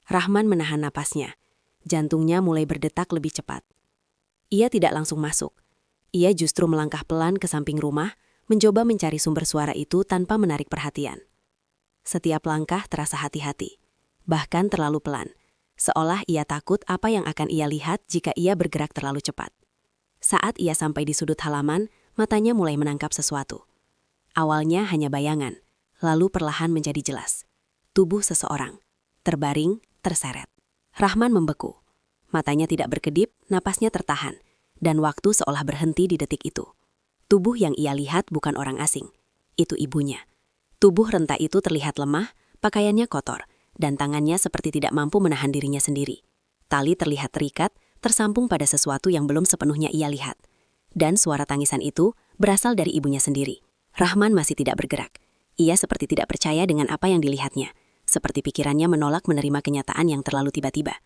Rahman menahan napasnya. Jantungnya mulai berdetak lebih cepat. Ia tidak langsung masuk. Ia justru melangkah pelan ke samping rumah, mencoba mencari sumber suara itu tanpa menarik perhatian. Setiap langkah terasa hati-hati, bahkan terlalu pelan, seolah ia takut apa yang akan ia lihat jika ia bergerak terlalu cepat. Saat ia sampai di sudut halaman, matanya mulai menangkap sesuatu. Awalnya hanya bayangan, lalu perlahan menjadi jelas. Tubuh seseorang, terbaring, terseret. Rahman membeku. Matanya tidak berkedip, napasnya tertahan, dan waktu seolah berhenti di detik itu. Tubuh yang ia lihat bukan orang asing. Itu ibunya. Tubuh renta itu terlihat lemah, pakaiannya kotor, dan tangannya seperti tidak mampu menahan dirinya sendiri. Tali terlihat terikat, tersampung pada sesuatu yang belum sepenuhnya ia lihat. Dan suara tangisan itu berasal dari ibunya sendiri. Rahman masih tidak bergerak. Ia seperti tidak percaya dengan apa yang dilihatnya. Seperti pikirannya menolak menerima kenyataan yang terlalu tiba-tiba.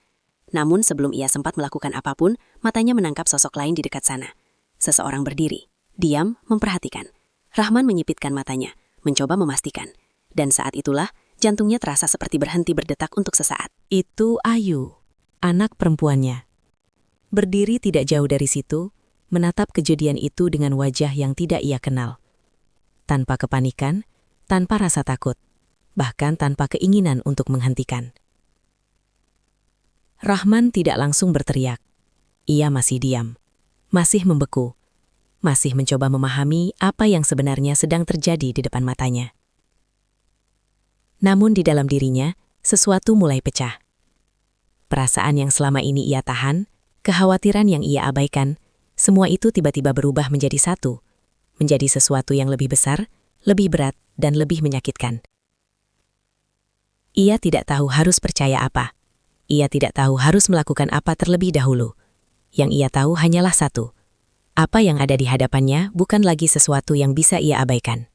Namun sebelum ia sempat melakukan apapun, matanya menangkap sosok lain di dekat sana. Seseorang berdiri. Diam, memperhatikan. Rahman menyipitkan matanya, mencoba memastikan. Dan saat itulah, jantungnya terasa seperti berhenti berdetak untuk sesaat. Itu Ayu, anak perempuannya. Berdiri tidak jauh dari situ, menatap kejadian itu dengan wajah yang tidak ia kenal. Tanpa kepanikan, tanpa rasa takut, bahkan tanpa keinginan untuk menghentikan. Rahman tidak langsung berteriak. Ia masih diam, masih membeku, masih mencoba memahami apa yang sebenarnya sedang terjadi di depan matanya. Namun di dalam dirinya, sesuatu mulai pecah. Perasaan yang selama ini ia tahan, kekhawatiran yang ia abaikan, semua itu tiba-tiba berubah menjadi satu, menjadi sesuatu yang lebih besar, lebih berat, dan lebih menyakitkan. Ia tidak tahu harus percaya apa. Ia tidak tahu harus melakukan apa terlebih dahulu. Yang ia tahu hanyalah satu. Apa yang ada di hadapannya bukan lagi sesuatu yang bisa ia abaikan.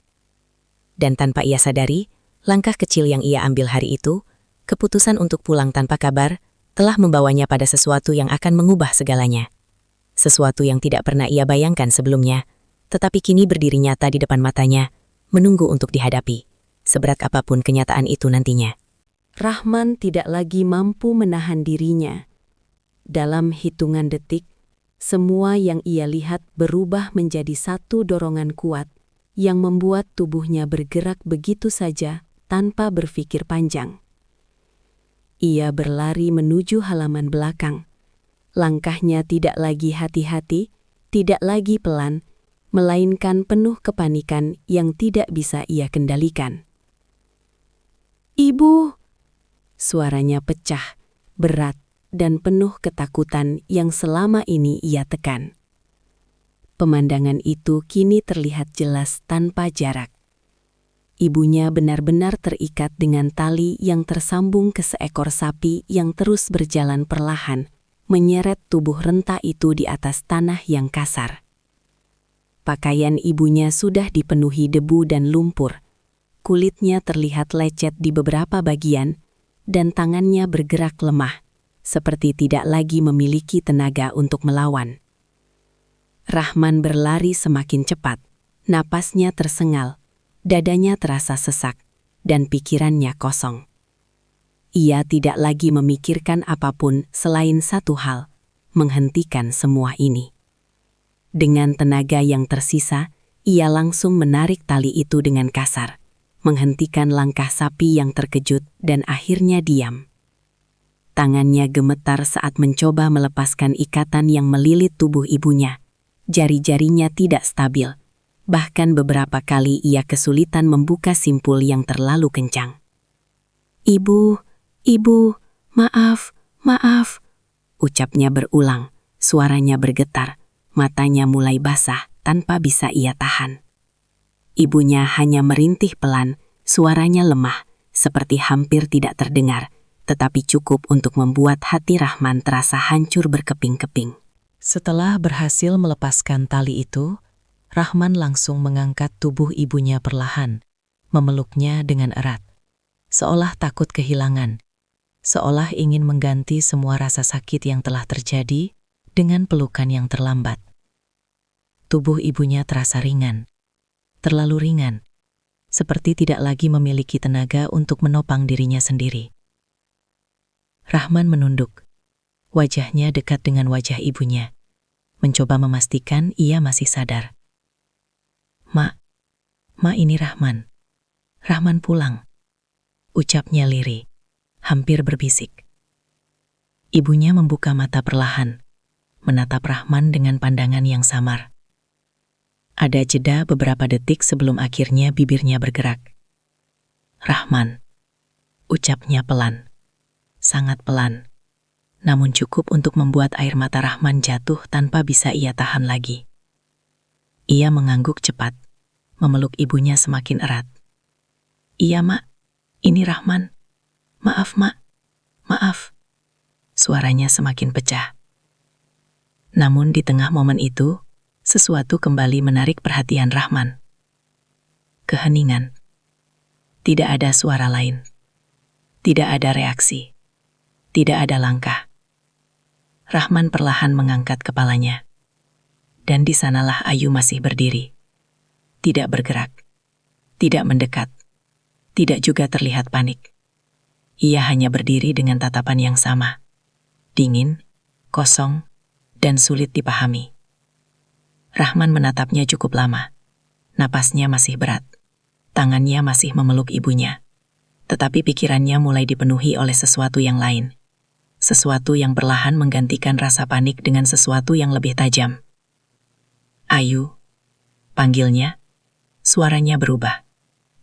Dan tanpa ia sadari, langkah kecil yang ia ambil hari itu, keputusan untuk pulang tanpa kabar, telah membawanya pada sesuatu yang akan mengubah segalanya. Sesuatu yang tidak pernah ia bayangkan sebelumnya, tetapi kini berdiri nyata di depan matanya, menunggu untuk dihadapi, seberat apapun kenyataan itu nantinya. Rahman tidak lagi mampu menahan dirinya. Dalam hitungan detik, semua yang ia lihat berubah menjadi satu dorongan kuat yang membuat tubuhnya bergerak begitu saja tanpa berpikir panjang. Ia berlari menuju halaman belakang. Langkahnya tidak lagi hati-hati, tidak lagi pelan, melainkan penuh kepanikan yang tidak bisa ia kendalikan. "Ibu!" Suaranya pecah, berat, dan penuh ketakutan yang selama ini ia tekan. Pemandangan itu kini terlihat jelas tanpa jarak. Ibunya benar-benar terikat dengan tali yang tersambung ke seekor sapi yang terus berjalan perlahan, menyeret tubuh renta itu di atas tanah yang kasar. Pakaian ibunya sudah dipenuhi debu dan lumpur. Kulitnya terlihat lecet di beberapa bagian, dan tangannya bergerak lemah, seperti tidak lagi memiliki tenaga untuk melawan. Rahman berlari semakin cepat, napasnya tersengal, dadanya terasa sesak, dan pikirannya kosong. Ia tidak lagi memikirkan apapun selain satu hal, menghentikan semua ini. Dengan tenaga yang tersisa, ia langsung menarik tali itu dengan kasar, menghentikan langkah sapi yang terkejut dan akhirnya diam. Tangannya gemetar saat mencoba melepaskan ikatan yang melilit tubuh ibunya. Jari-jarinya tidak stabil. Bahkan beberapa kali ia kesulitan membuka simpul yang terlalu kencang. "Ibu, ibu, maaf, maaf," ucapnya berulang, suaranya bergetar, matanya mulai basah tanpa bisa ia tahan. Ibunya hanya merintih pelan, suaranya lemah, seperti hampir tidak terdengar, tetapi cukup untuk membuat hati Rahman terasa hancur berkeping-keping. Setelah berhasil melepaskan tali itu, Rahman langsung mengangkat tubuh ibunya perlahan, memeluknya dengan erat, seolah takut kehilangan, seolah ingin mengganti semua rasa sakit yang telah terjadi dengan pelukan yang terlambat. Tubuh ibunya terasa ringan, terlalu ringan, seperti tidak lagi memiliki tenaga untuk menopang dirinya sendiri. Rahman menunduk, wajahnya dekat dengan wajah ibunya, mencoba memastikan ia masih sadar. "Ma, ini Rahman. Rahman pulang," ucapnya lirih, hampir berbisik. Ibunya membuka mata perlahan, menatap Rahman dengan pandangan yang samar. Ada jeda beberapa detik sebelum akhirnya bibirnya bergerak. "Rahman," ucapnya pelan, sangat pelan, namun cukup untuk membuat air mata Rahman jatuh tanpa bisa ia tahan lagi. Ia mengangguk cepat, memeluk ibunya semakin erat. "Iya, Mak. Ini Rahman. Maaf, Mak. Maaf." Suaranya semakin pecah. Namun di tengah momen itu, sesuatu kembali menarik perhatian Rahman. Keheningan. Tidak ada suara lain. Tidak ada reaksi. Tidak ada langkah. Rahman perlahan mengangkat kepalanya. Dan di sanalah Ayu masih berdiri. Tidak bergerak. Tidak mendekat. Tidak juga terlihat panik. Ia hanya berdiri dengan tatapan yang sama. Dingin, kosong, dan sulit dipahami. Rahman menatapnya cukup lama. Napasnya masih berat. Tangannya masih memeluk ibunya. Tetapi pikirannya mulai dipenuhi oleh sesuatu yang lain. Sesuatu yang perlahan menggantikan rasa panik dengan sesuatu yang lebih tajam. "Ayu," panggilnya. Suaranya berubah.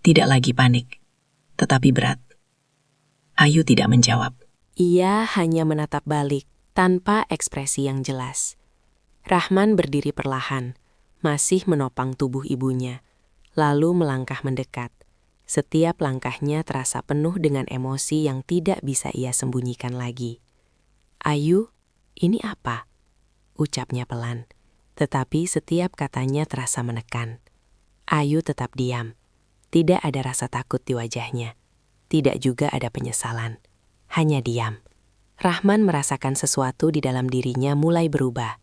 Tidak lagi panik, tetapi berat. Ayu tidak menjawab. Ia hanya menatap balik, tanpa ekspresi yang jelas. Rahman berdiri perlahan, masih menopang tubuh ibunya, lalu melangkah mendekat. Setiap langkahnya terasa penuh dengan emosi yang tidak bisa ia sembunyikan lagi. "Ayu, ini apa?" ucapnya pelan, tetapi setiap katanya terasa menekan. Ayu tetap diam. Tidak ada rasa takut di wajahnya. Tidak juga ada penyesalan. Hanya diam. Rahman merasakan sesuatu di dalam dirinya mulai berubah.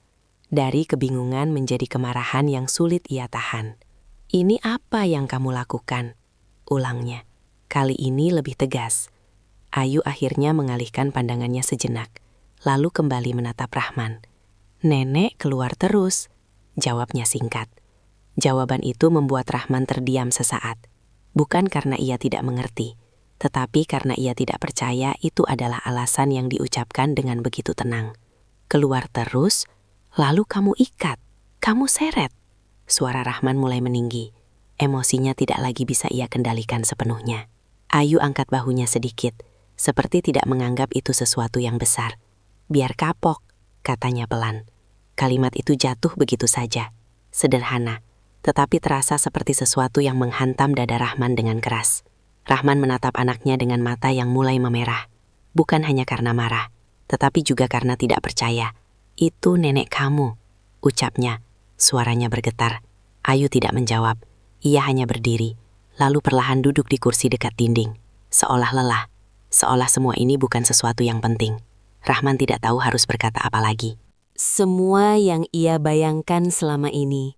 Dari kebingungan menjadi kemarahan yang sulit ia tahan. "Ini apa yang kamu lakukan?" ulangnya. Kali ini lebih tegas. Ayu akhirnya mengalihkan pandangannya sejenak, lalu kembali menatap Rahman. "Nenek keluar terus," jawabnya singkat. Jawaban itu membuat Rahman terdiam sesaat. Bukan karena ia tidak mengerti, tetapi karena ia tidak percaya itu adalah alasan yang diucapkan dengan begitu tenang. "Keluar terus, lalu kamu ikat, kamu seret." Suara Rahman mulai meninggi. Emosinya tidak lagi bisa ia kendalikan sepenuhnya. Ayu angkat bahunya sedikit, seperti tidak menganggap itu sesuatu yang besar. "Biar kapok," katanya pelan. Kalimat itu jatuh begitu saja. Sederhana, tetapi terasa seperti sesuatu yang menghantam dada Rahman dengan keras. Rahman menatap anaknya dengan mata yang mulai memerah. Bukan hanya karena marah, tetapi juga karena tidak percaya. "Itu nenek kamu," ucapnya. Suaranya bergetar. Ayu tidak menjawab. Ia hanya berdiri, lalu perlahan duduk di kursi dekat dinding. Seolah lelah, seolah semua ini bukan sesuatu yang penting. Rahman tidak tahu harus berkata apa lagi. Semua yang ia bayangkan selama ini,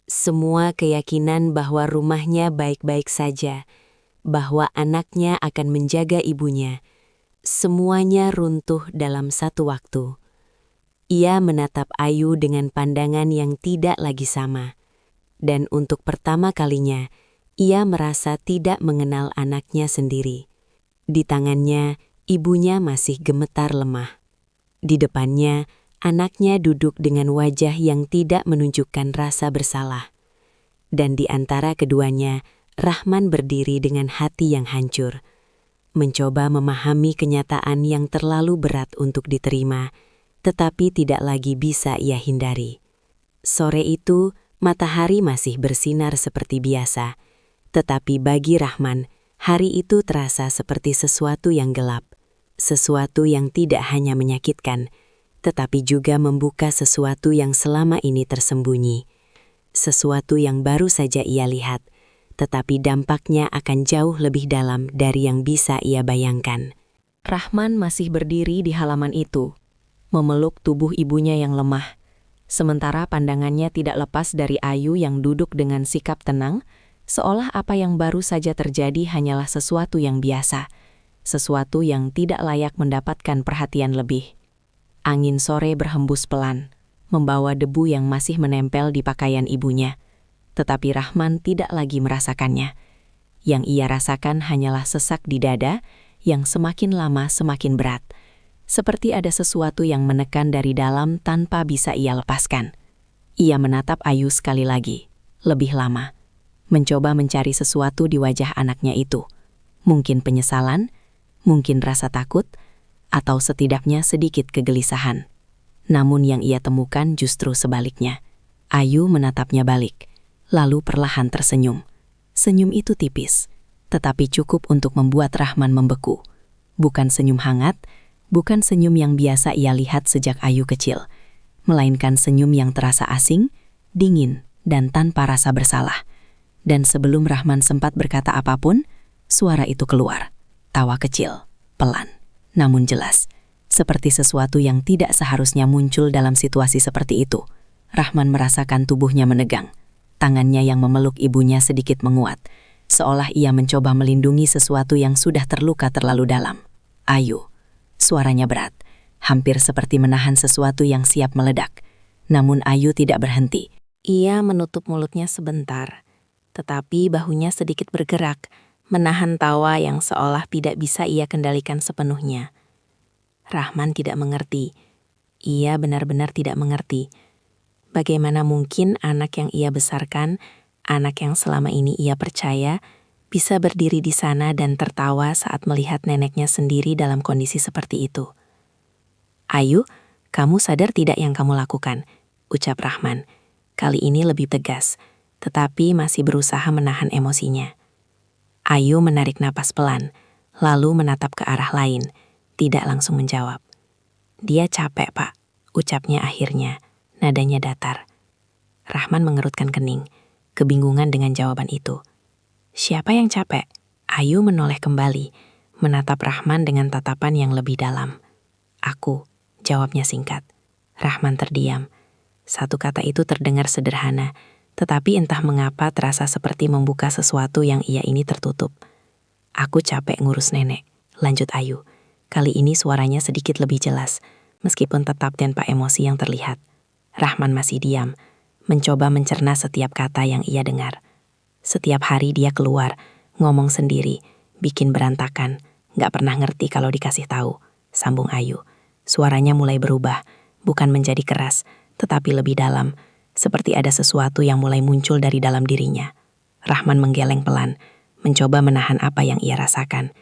semua keyakinan bahwa rumahnya baik-baik saja, bahwa anaknya akan menjaga ibunya, semuanya runtuh dalam satu waktu. Ia menatap Ayu dengan pandangan yang tidak lagi sama, dan untuk pertama kalinya, ia merasa tidak mengenal anaknya sendiri. Di tangannya, ibunya masih gemetar lemah. Di depannya, anaknya duduk dengan wajah yang tidak menunjukkan rasa bersalah. Dan di antara keduanya, Rahman berdiri dengan hati yang hancur, mencoba memahami kenyataan yang terlalu berat untuk diterima, tetapi tidak lagi bisa ia hindari. Sore itu, matahari masih bersinar seperti biasa, tetapi bagi Rahman, hari itu terasa seperti sesuatu yang gelap, sesuatu yang tidak hanya menyakitkan, tetapi juga membuka sesuatu yang selama ini tersembunyi. sesuatu yang baru saja ia lihat, tetapi dampaknya akan jauh lebih dalam dari yang bisa ia bayangkan. Rahman masih berdiri di halaman itu, memeluk tubuh ibunya yang lemah. Sementara pandangannya tidak lepas dari Ayu yang duduk dengan sikap tenang, seolah apa yang baru saja terjadi hanyalah sesuatu yang biasa, sesuatu yang tidak layak mendapatkan perhatian lebih. Angin sore berhembus pelan, membawa debu yang masih menempel di pakaian ibunya. Tetapi Rahman tidak lagi merasakannya. Yang ia rasakan hanyalah sesak di dada yang semakin lama semakin berat. Seperti ada sesuatu yang menekan dari dalam tanpa bisa ia lepaskan. Ia menatap Ayu sekali lagi, lebih lama. Mencoba mencari sesuatu di wajah anaknya itu. Mungkin penyesalan, mungkin rasa takut, atau setidaknya sedikit kegelisahan. Namun yang ia temukan justru sebaliknya. Ayu menatapnya balik, lalu perlahan tersenyum. Senyum itu tipis, tetapi cukup untuk membuat Rahman membeku. Bukan senyum hangat, bukan senyum yang biasa ia lihat sejak Ayu kecil, melainkan senyum yang terasa asing, dingin, dan tanpa rasa bersalah. Dan sebelum Rahman sempat berkata apapun, suara itu keluar. Tawa kecil, pelan, namun jelas. Seperti sesuatu yang tidak seharusnya muncul dalam situasi seperti itu. Rahman merasakan tubuhnya menegang. Tangannya yang memeluk ibunya sedikit menguat, seolah ia mencoba melindungi sesuatu yang sudah terluka terlalu dalam. Ayu. Suaranya berat, hampir seperti menahan sesuatu yang siap meledak. Namun Ayu tidak berhenti. Ia menutup mulutnya sebentar, tetapi bahunya sedikit bergerak, menahan tawa yang seolah tidak bisa ia kendalikan sepenuhnya. Rahman tidak mengerti. Ia benar-benar tidak mengerti. Bagaimana mungkin anak yang ia besarkan, anak yang selama ini ia percaya, bisa berdiri di sana dan tertawa saat melihat neneknya sendiri dalam kondisi seperti itu. "Ayu, kamu sadar tidak yang kamu lakukan?" ucap Rahman. Kali ini lebih tegas, tetapi masih berusaha menahan emosinya. Ayu menarik napas pelan, lalu menatap ke arah lain, tidak langsung menjawab. "Dia capek, Pak," ucapnya akhirnya, nadanya datar. Rahman mengerutkan kening, kebingungan dengan jawaban itu. "Siapa yang capek?" Ayu menoleh kembali, menatap Rahman dengan tatapan yang lebih dalam. "Aku," jawabnya singkat. Rahman terdiam. Satu kata itu terdengar sederhana, tetapi entah mengapa terasa seperti membuka sesuatu yang ia ini tertutup. "Aku capek ngurus nenek," lanjut Ayu. Kali ini suaranya sedikit lebih jelas, meskipun tetap tanpa emosi yang terlihat. Rahman masih diam, mencoba mencerna setiap kata yang ia dengar. Setiap hari dia keluar, ngomong sendiri, bikin berantakan, gak pernah ngerti kalau dikasih tahu, sambung Ayu. Suaranya mulai berubah, bukan menjadi keras, tetapi lebih dalam, seperti ada sesuatu yang mulai muncul dari dalam dirinya. Rahman menggeleng pelan, mencoba menahan apa yang ia rasakan.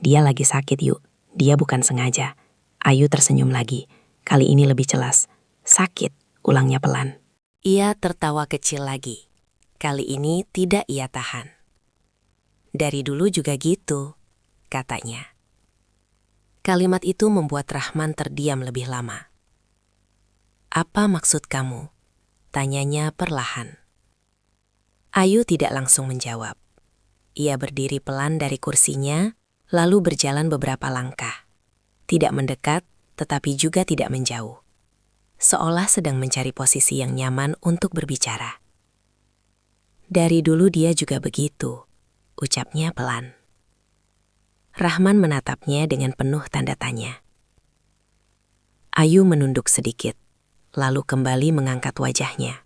Dia lagi sakit, Yu. Dia bukan sengaja. Ayu tersenyum lagi, kali ini lebih jelas. "Sakit," ulangnya pelan. Ia tertawa kecil lagi. Kali ini tidak ia tahan. "Dari dulu juga gitu," katanya. Kalimat itu membuat Rahman terdiam lebih lama. "Apa maksud kamu?" tanyanya perlahan. Ayu tidak langsung menjawab. Ia berdiri pelan dari kursinya, lalu berjalan beberapa langkah. Tidak mendekat, tetapi juga tidak menjauh. Seolah sedang mencari posisi yang nyaman untuk berbicara. "Dari dulu dia juga begitu," ucapnya pelan. Rahman menatapnya dengan penuh tanda tanya. Ayu menunduk sedikit, lalu kembali mengangkat wajahnya.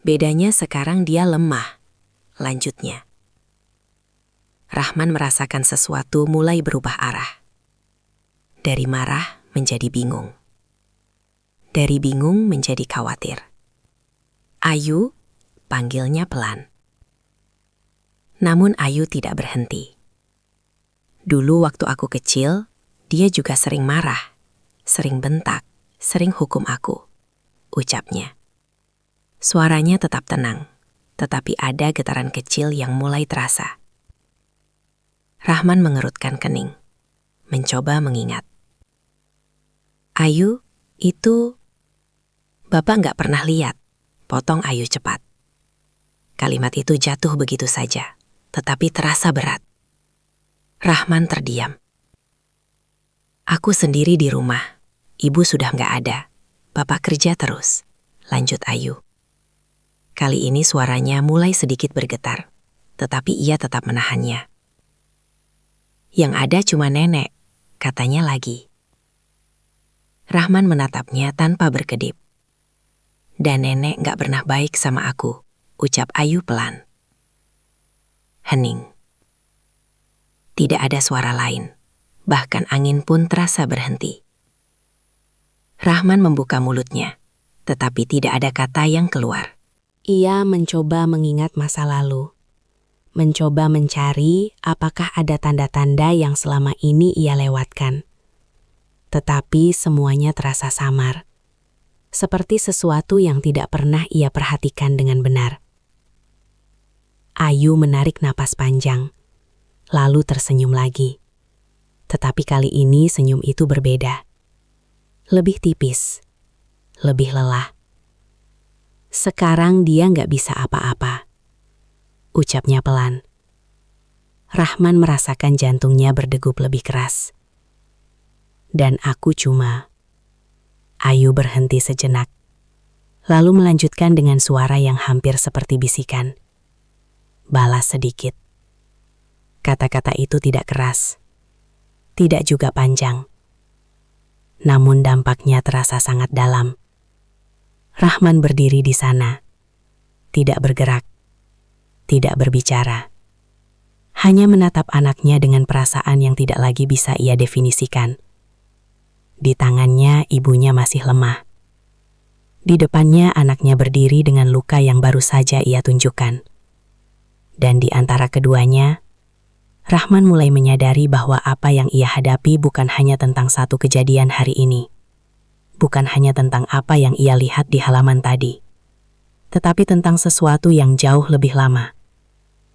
"Bedanya sekarang dia lemah," lanjutnya. Rahman merasakan sesuatu mulai berubah arah. Dari marah menjadi bingung. Dari bingung menjadi khawatir. "Ayu," panggilnya pelan. Namun Ayu tidak berhenti. "Dulu waktu aku kecil, dia juga sering marah, sering bentak, sering hukum aku," ucapnya. Suaranya tetap tenang, tetapi ada getaran kecil yang mulai terasa. Rahman mengerutkan kening, mencoba mengingat. "Ayu, itu Bapak nggak pernah lihat," potong Ayu cepat. Kalimat itu jatuh begitu saja, tetapi terasa berat. Rahman terdiam. Aku sendiri di rumah. Ibu sudah nggak ada. Bapak kerja terus. Lanjut Ayu. Kali ini suaranya mulai sedikit bergetar, tetapi ia tetap menahannya. Yang ada cuma nenek, katanya lagi. Rahman menatapnya tanpa berkedip. Dan nenek nggak pernah baik sama aku, ucap Ayu pelan. Hening. Tidak ada suara lain, bahkan angin pun terasa berhenti. Rahman membuka mulutnya, tetapi tidak ada kata yang keluar. Ia mencoba mengingat masa lalu. Mencoba mencari apakah ada tanda-tanda yang selama ini ia lewatkan. Tetapi semuanya terasa samar. Seperti sesuatu yang tidak pernah ia perhatikan dengan benar. Ayu menarik napas panjang, lalu tersenyum lagi. Tetapi kali ini senyum itu berbeda. Lebih tipis, lebih lelah. Sekarang dia nggak bisa apa-apa. Ucapnya pelan. Rahman merasakan jantungnya berdegup lebih keras. Dan aku cuma... Ayu berhenti sejenak, lalu melanjutkan dengan suara yang hampir seperti bisikan. Balas sedikit. Kata-kata itu tidak keras, tidak juga panjang. Namun dampaknya terasa sangat dalam. Rahman berdiri di sana, tidak bergerak, tidak berbicara. Hanya menatap anaknya dengan perasaan yang tidak lagi bisa ia definisikan. Di tangannya ibunya masih lemah. Di depannya anaknya berdiri dengan luka yang baru saja ia tunjukkan. Dan di antara keduanya, Rahman mulai menyadari bahwa apa yang ia hadapi bukan hanya tentang satu kejadian hari ini. Bukan hanya tentang apa yang ia lihat di halaman tadi. Tetapi tentang sesuatu yang jauh lebih lama.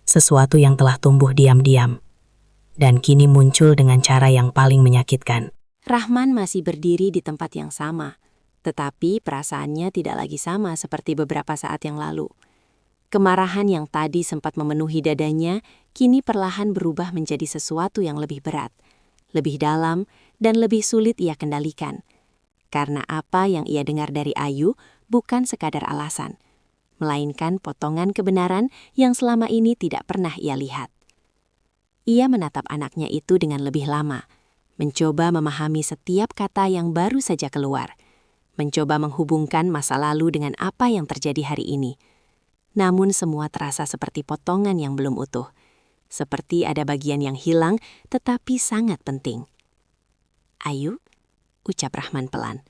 Sesuatu yang telah tumbuh diam-diam. Dan kini muncul dengan cara yang paling menyakitkan. Rahman masih berdiri di tempat yang sama, tetapi perasaannya tidak lagi sama seperti beberapa saat yang lalu. Kemarahan yang tadi sempat memenuhi dadanya, kini perlahan berubah menjadi sesuatu yang lebih berat, lebih dalam, dan lebih sulit ia kendalikan. Karena apa yang ia dengar dari Ayu bukan sekadar alasan, melainkan potongan kebenaran yang selama ini tidak pernah ia lihat. Ia menatap anaknya itu dengan lebih lama, mencoba memahami setiap kata yang baru saja keluar, mencoba menghubungkan masa lalu dengan apa yang terjadi hari ini. Namun semua terasa seperti potongan yang belum utuh, seperti ada bagian yang hilang tetapi sangat penting. Ayu, ucap Rahman pelan.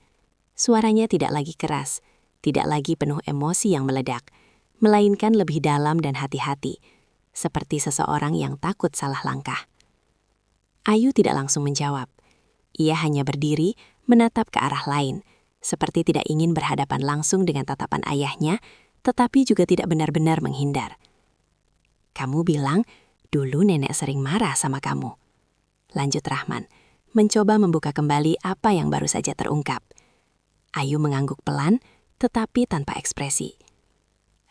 Suaranya tidak lagi keras, tidak lagi penuh emosi yang meledak, melainkan lebih dalam dan hati-hati, seperti seseorang yang takut salah langkah. Ayu tidak langsung menjawab. Ia hanya berdiri, menatap ke arah lain, seperti tidak ingin berhadapan langsung dengan tatapan ayahnya, tetapi juga tidak benar-benar menghindar. Kamu bilang, dulu nenek sering marah sama kamu. Lanjut Rahman, mencoba membuka kembali apa yang baru saja terungkap. Ayu mengangguk pelan, tetapi tanpa ekspresi.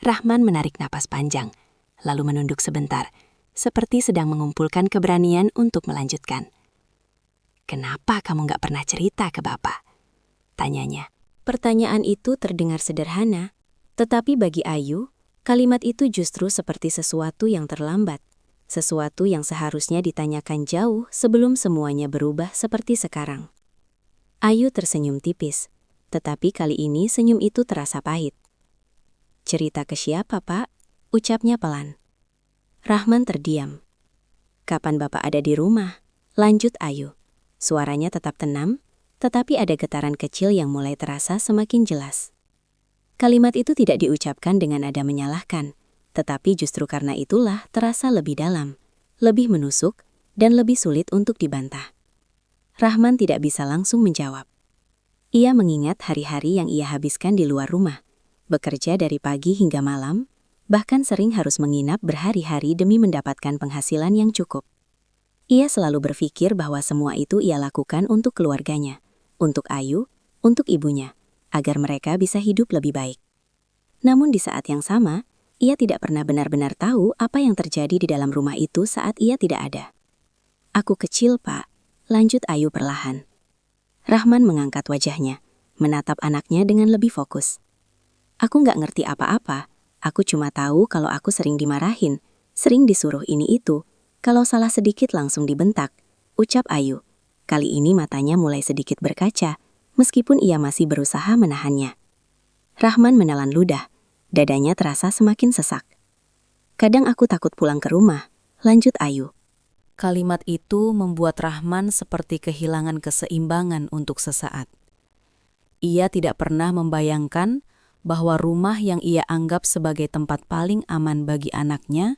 Rahman menarik napas panjang, lalu menunduk sebentar, seperti sedang mengumpulkan keberanian untuk melanjutkan. Kenapa kamu nggak pernah cerita ke Bapak? Tanyanya. Pertanyaan itu terdengar sederhana, tetapi bagi Ayu, kalimat itu justru seperti sesuatu yang terlambat, sesuatu yang seharusnya ditanyakan jauh sebelum semuanya berubah seperti sekarang. Ayu tersenyum tipis, tetapi kali ini senyum itu terasa pahit. Cerita ke siapa, Pak? Ucapnya pelan. Rahman terdiam. Kapan Bapak ada di rumah? Lanjut Ayu. Suaranya tetap tenang, tetapi ada getaran kecil yang mulai terasa semakin jelas. Kalimat itu tidak diucapkan dengan nada menyalahkan, tetapi justru karena itulah terasa lebih dalam, lebih menusuk, dan lebih sulit untuk dibantah. Rahman tidak bisa langsung menjawab. Ia mengingat hari-hari yang ia habiskan di luar rumah, bekerja dari pagi hingga malam, bahkan sering harus menginap berhari-hari demi mendapatkan penghasilan yang cukup. Ia selalu berpikir bahwa semua itu ia lakukan untuk keluarganya, untuk Ayu, untuk ibunya, agar mereka bisa hidup lebih baik. Namun di saat yang sama, ia tidak pernah benar-benar tahu apa yang terjadi di dalam rumah itu saat ia tidak ada. "Aku kecil, Pak," lanjut Ayu perlahan. Rahman mengangkat wajahnya, menatap anaknya dengan lebih fokus. "Aku nggak ngerti apa-apa. Aku cuma tahu kalau aku sering dimarahin, sering disuruh ini itu. Kalau salah sedikit langsung dibentak," ucap Ayu. Kali ini matanya mulai sedikit berkaca, meskipun ia masih berusaha menahannya. Rahman menelan ludah, dadanya terasa semakin sesak. "Kadang aku takut pulang ke rumah," lanjut Ayu. Kalimat itu membuat Rahman seperti kehilangan keseimbangan untuk sesaat. Ia tidak pernah membayangkan bahwa rumah yang ia anggap sebagai tempat paling aman bagi anaknya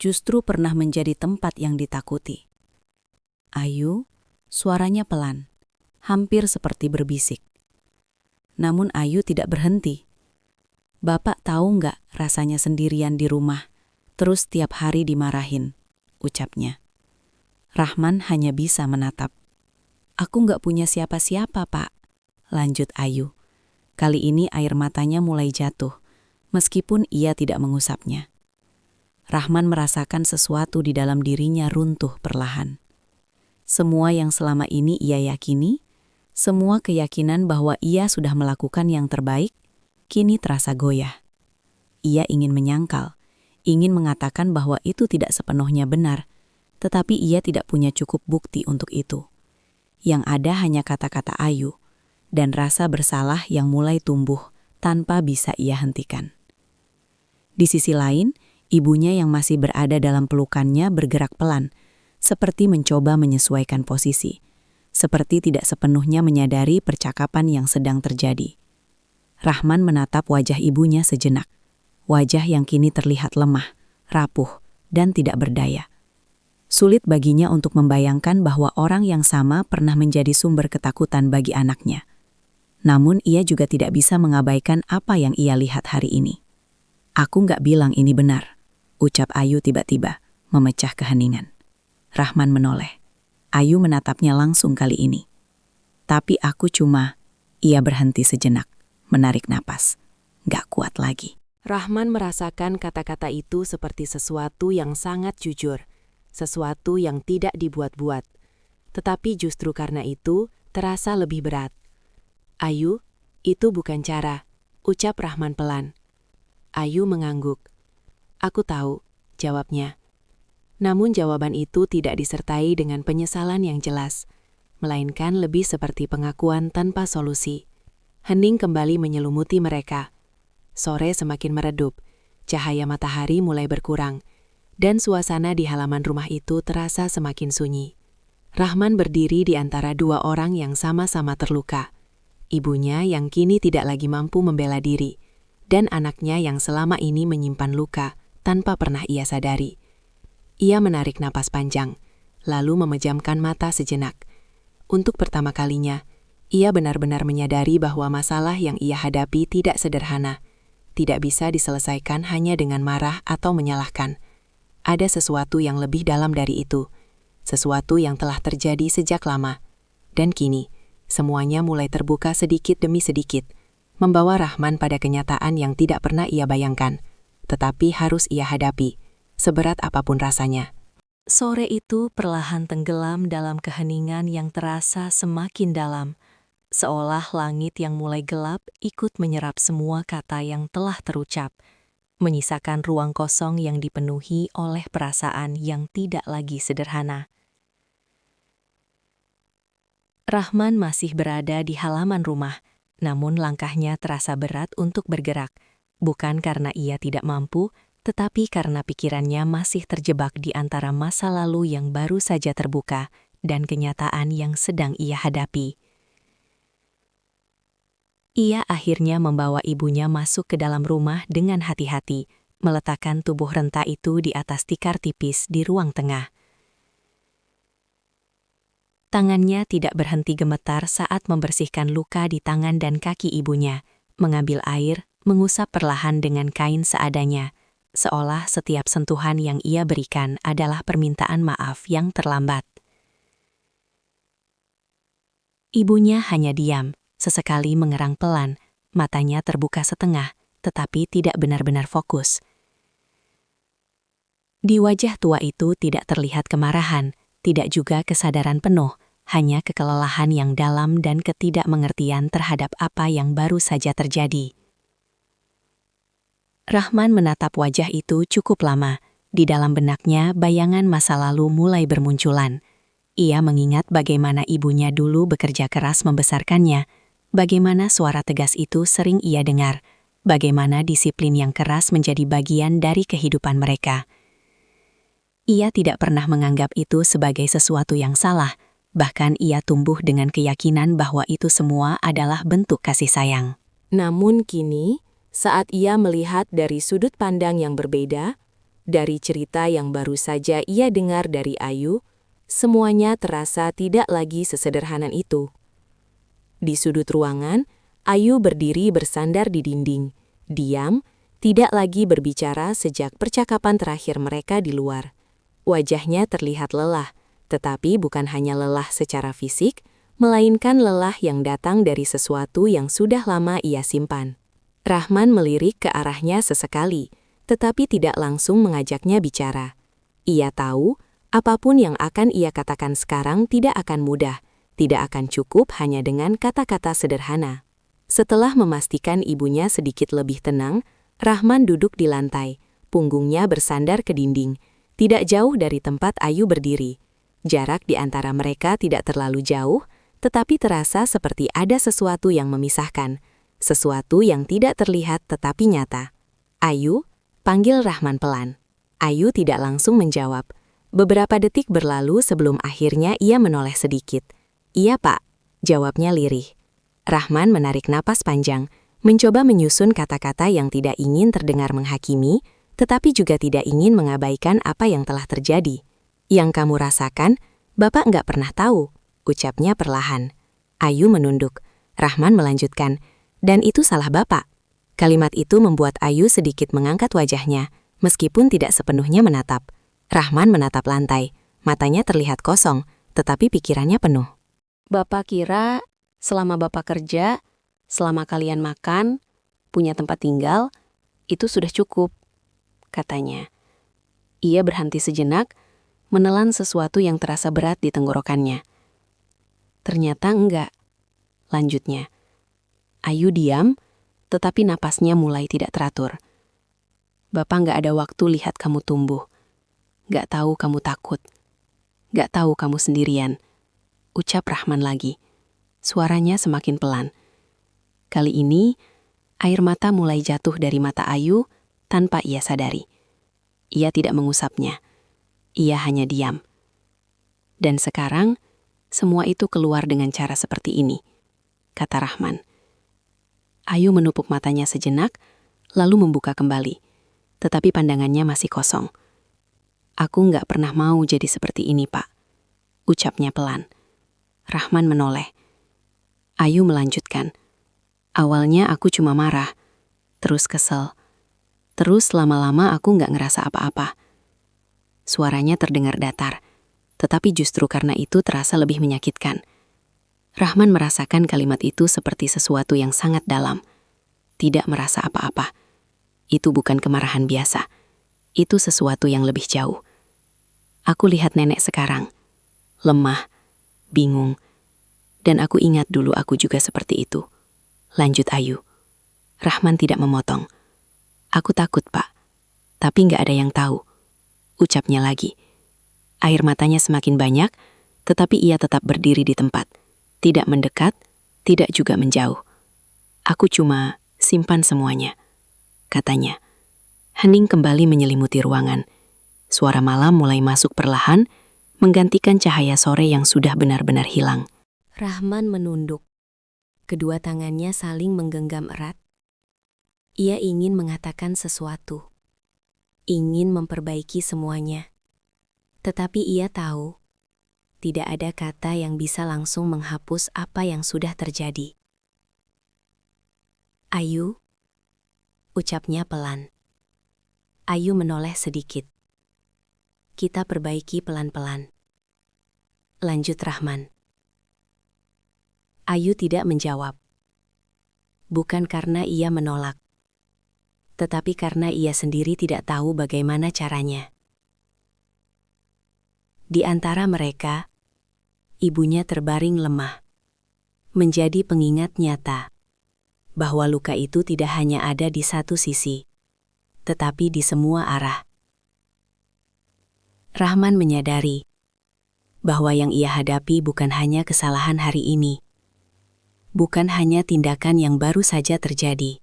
justru pernah menjadi tempat yang ditakuti. "Ayu," suaranya pelan, hampir seperti berbisik. Namun Ayu tidak berhenti. "Bapak tahu nggak rasanya sendirian di rumah, terus tiap hari dimarahin," ucapnya. Rahman hanya bisa menatap. "Aku nggak punya siapa-siapa, Pak," lanjut Ayu. Kali ini air matanya mulai jatuh, meskipun ia tidak mengusapnya. Rahman merasakan sesuatu di dalam dirinya runtuh perlahan. Semua yang selama ini ia yakini, semua keyakinan bahwa ia sudah melakukan yang terbaik, kini terasa goyah. Ia ingin menyangkal, ingin mengatakan bahwa itu tidak sepenuhnya benar, tetapi ia tidak punya cukup bukti untuk itu. Yang ada hanya kata-kata Ayu, dan rasa bersalah yang mulai tumbuh tanpa bisa ia hentikan. Di sisi lain, ibunya yang masih berada dalam pelukannya bergerak pelan, seperti mencoba menyesuaikan posisi, seperti tidak sepenuhnya menyadari percakapan yang sedang terjadi. Rahman menatap wajah ibunya sejenak, wajah yang kini terlihat lemah, rapuh, dan tidak berdaya. Sulit baginya untuk membayangkan bahwa orang yang sama pernah menjadi sumber ketakutan bagi anaknya. Namun ia juga tidak bisa mengabaikan apa yang ia lihat hari ini. "Aku nggak bilang ini benar," ucap Ayu tiba-tiba, memecah keheningan. Rahman menoleh. Ayu menatapnya langsung kali ini. "Tapi aku cuma..." Ia berhenti sejenak, menarik napas. Nggak kuat lagi. Rahman merasakan kata-kata itu seperti sesuatu yang sangat jujur, sesuatu yang tidak dibuat-buat. Tetapi justru karena itu, terasa lebih berat. "Ayu, itu bukan cara," ucap Rahman pelan. Ayu mengangguk. "Aku tahu," jawabnya. Namun jawaban itu tidak disertai dengan penyesalan yang jelas, melainkan lebih seperti pengakuan tanpa solusi. Hening kembali menyelumuti mereka. Sore semakin meredup, cahaya matahari mulai berkurang, dan suasana di halaman rumah itu terasa semakin sunyi. Rahman berdiri di antara dua orang yang sama-sama terluka. Ibunya yang kini tidak lagi mampu membela diri, dan anaknya yang selama ini menyimpan luka tanpa pernah ia sadari. Ia menarik napas panjang, lalu memejamkan mata sejenak. Untuk pertama kalinya, ia benar-benar menyadari bahwa masalah yang ia hadapi tidak sederhana, tidak bisa diselesaikan hanya dengan marah atau menyalahkan. Ada sesuatu yang lebih dalam dari itu, sesuatu yang telah terjadi sejak lama. Dan kini, semuanya mulai terbuka sedikit demi sedikit, membawa Rahman pada kenyataan yang tidak pernah ia bayangkan, tetapi harus ia hadapi, seberat apapun rasanya. Sore itu perlahan tenggelam dalam keheningan yang terasa semakin dalam, seolah langit yang mulai gelap ikut menyerap semua kata yang telah terucap, menyisakan ruang kosong yang dipenuhi oleh perasaan yang tidak lagi sederhana. Rahman masih berada di halaman rumah, namun langkahnya terasa berat untuk bergerak, bukan karena ia tidak mampu, tetapi karena pikirannya masih terjebak di antara masa lalu yang baru saja terbuka dan kenyataan yang sedang ia hadapi. Ia akhirnya membawa ibunya masuk ke dalam rumah dengan hati-hati, meletakkan tubuh renta itu di atas tikar tipis di ruang tengah. Tangannya tidak berhenti gemetar saat membersihkan luka di tangan dan kaki ibunya, mengambil air, mengusap perlahan dengan kain seadanya, seolah setiap sentuhan yang ia berikan adalah permintaan maaf yang terlambat. Ibunya hanya diam, sesekali mengerang pelan, matanya terbuka setengah, tetapi tidak benar-benar fokus. Di wajah tua itu tidak terlihat kemarahan, tidak juga kesadaran penuh, hanya kekelelahan yang dalam dan ketidakmengertian terhadap apa yang baru saja terjadi. Rahman menatap wajah itu cukup lama. Di dalam benaknya, bayangan masa lalu mulai bermunculan. Ia mengingat bagaimana ibunya dulu bekerja keras membesarkannya, bagaimana suara tegas itu sering ia dengar, bagaimana disiplin yang keras menjadi bagian dari kehidupan mereka. Ia tidak pernah menganggap itu sebagai sesuatu yang salah, bahkan ia tumbuh dengan keyakinan bahwa itu semua adalah bentuk kasih sayang. Namun kini, saat ia melihat dari sudut pandang yang berbeda, dari cerita yang baru saja ia dengar dari Ayu, semuanya terasa tidak lagi sesederhana itu. Di sudut ruangan, Ayu berdiri bersandar di dinding, diam, tidak lagi berbicara sejak percakapan terakhir mereka di luar. Wajahnya terlihat lelah, tetapi bukan hanya lelah secara fisik, melainkan lelah yang datang dari sesuatu yang sudah lama ia simpan. Rahman melirik ke arahnya sesekali, tetapi tidak langsung mengajaknya bicara. Ia tahu, apapun yang akan ia katakan sekarang tidak akan mudah, tidak akan cukup hanya dengan kata-kata sederhana. Setelah memastikan ibunya sedikit lebih tenang, Rahman duduk di lantai, punggungnya bersandar ke dinding, tidak jauh dari tempat Ayu berdiri. Jarak di antara mereka tidak terlalu jauh, tetapi terasa seperti ada sesuatu yang memisahkan, sesuatu yang tidak terlihat tetapi nyata. "Ayu?" panggil Rahman pelan. Ayu tidak langsung menjawab. Beberapa detik berlalu sebelum akhirnya ia menoleh sedikit. "Iya, Pak," jawabnya lirih. Rahman menarik napas panjang, mencoba menyusun kata-kata yang tidak ingin terdengar menghakimi, tetapi juga tidak ingin mengabaikan apa yang telah terjadi. "Yang kamu rasakan, Bapak nggak pernah tahu," ucapnya perlahan. Ayu menunduk. Rahman melanjutkan, "Dan itu salah Bapak." Kalimat itu membuat Ayu sedikit mengangkat wajahnya, meskipun tidak sepenuhnya menatap. Rahman menatap lantai, matanya terlihat kosong, tetapi pikirannya penuh. "Bapak kira, selama Bapak kerja, selama kalian makan, punya tempat tinggal, itu sudah cukup," katanya. Ia berhenti sejenak, menelan sesuatu yang terasa berat di tenggorokannya. "Ternyata enggak," lanjutnya. Ayu diam, tetapi napasnya mulai tidak teratur. "Bapak nggak ada waktu lihat kamu tumbuh. Nggak tahu kamu takut. Nggak tahu kamu sendirian," ucap Rahman lagi. Suaranya semakin pelan. Kali ini, air mata mulai jatuh dari mata Ayu tanpa ia sadari. Ia tidak mengusapnya. Ia hanya diam. "Dan sekarang, semua itu keluar dengan cara seperti ini," kata Rahman. Ayu menupuk matanya sejenak, lalu membuka kembali. Tetapi pandangannya masih kosong. "Aku nggak pernah mau jadi seperti ini, Pak," ucapnya pelan. Rahman menoleh. Ayu melanjutkan. "Awalnya aku cuma marah, terus kesel. Terus lama-lama aku nggak ngerasa apa-apa." Suaranya terdengar datar, tetapi justru karena itu terasa lebih menyakitkan. Rahman merasakan kalimat itu seperti sesuatu yang sangat dalam. Tidak merasa apa-apa. Itu bukan kemarahan biasa. Itu sesuatu yang lebih jauh. "Aku lihat nenek sekarang. Lemah, bingung. Dan aku ingat dulu aku juga seperti itu," lanjut Ayu. Rahman tidak memotong. "Aku takut, Pak. Tapi nggak ada yang tahu," ucapnya lagi. Air matanya semakin banyak, tetapi ia tetap berdiri di tempat. Tidak mendekat, tidak juga menjauh. "Aku cuma simpan semuanya," katanya. Hening kembali menyelimuti ruangan. Suara malam mulai masuk perlahan, menggantikan cahaya sore yang sudah benar-benar hilang. Rahman menunduk. Kedua tangannya saling menggenggam erat. Ia ingin mengatakan sesuatu. Ingin memperbaiki semuanya. Tetapi ia tahu, tidak ada kata yang bisa langsung menghapus apa yang sudah terjadi. "Ayu," ucapnya pelan. Ayu menoleh sedikit. "Kita perbaiki pelan-pelan," lanjut Rahman. Ayu tidak menjawab. Bukan karena ia menolak. tetapi karena ia sendiri tidak tahu bagaimana caranya. Di antara mereka, ibunya terbaring lemah, menjadi pengingat nyata bahwa luka itu tidak hanya ada di satu sisi, tetapi di semua arah. Rahman menyadari bahwa yang ia hadapi bukan hanya kesalahan hari ini, bukan hanya tindakan yang baru saja terjadi,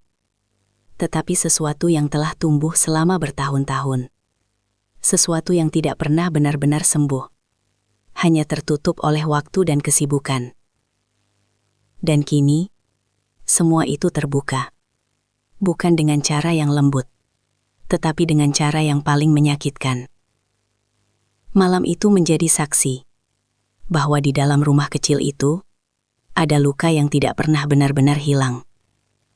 tetapi sesuatu yang telah tumbuh selama bertahun-tahun. Sesuatu yang tidak pernah benar-benar sembuh, hanya tertutup oleh waktu dan kesibukan. Dan kini, semua itu terbuka. Bukan dengan cara yang lembut, tetapi dengan cara yang paling menyakitkan. Malam itu menjadi saksi bahwa di dalam rumah kecil itu, ada luka yang tidak pernah benar-benar hilang.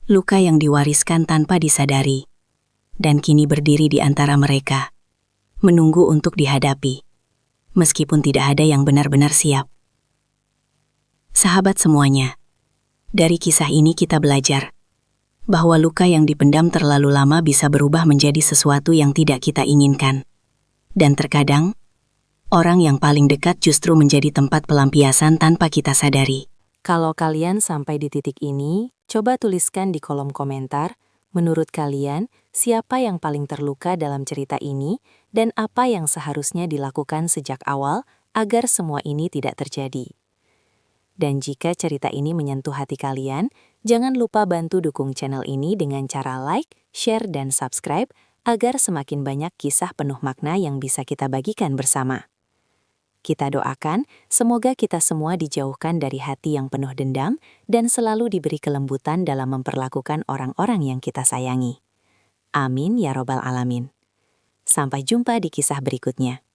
Luka yang diwariskan tanpa disadari, dan kini berdiri di antara mereka, menunggu untuk dihadapi, meskipun tidak ada yang benar-benar siap. Sahabat semuanya, dari kisah ini kita belajar bahwa luka yang dipendam terlalu lama bisa berubah menjadi sesuatu yang tidak kita inginkan. Dan terkadang, orang yang paling dekat justru menjadi tempat pelampiasan tanpa kita sadari. Kalau kalian sampai di titik ini, coba tuliskan di kolom komentar, menurut kalian, siapa yang paling terluka dalam cerita ini, dan apa yang seharusnya dilakukan sejak awal agar semua ini tidak terjadi. Dan jika cerita ini menyentuh hati kalian, jangan lupa bantu dukung channel ini dengan cara like, share, dan subscribe, agar semakin banyak kisah penuh makna yang bisa kita bagikan bersama. Kita doakan, semoga kita semua dijauhkan dari hati yang penuh dendam dan selalu diberi kelembutan dalam memperlakukan orang-orang yang kita sayangi. Amin ya robbal alamin. Sampai jumpa di kisah berikutnya.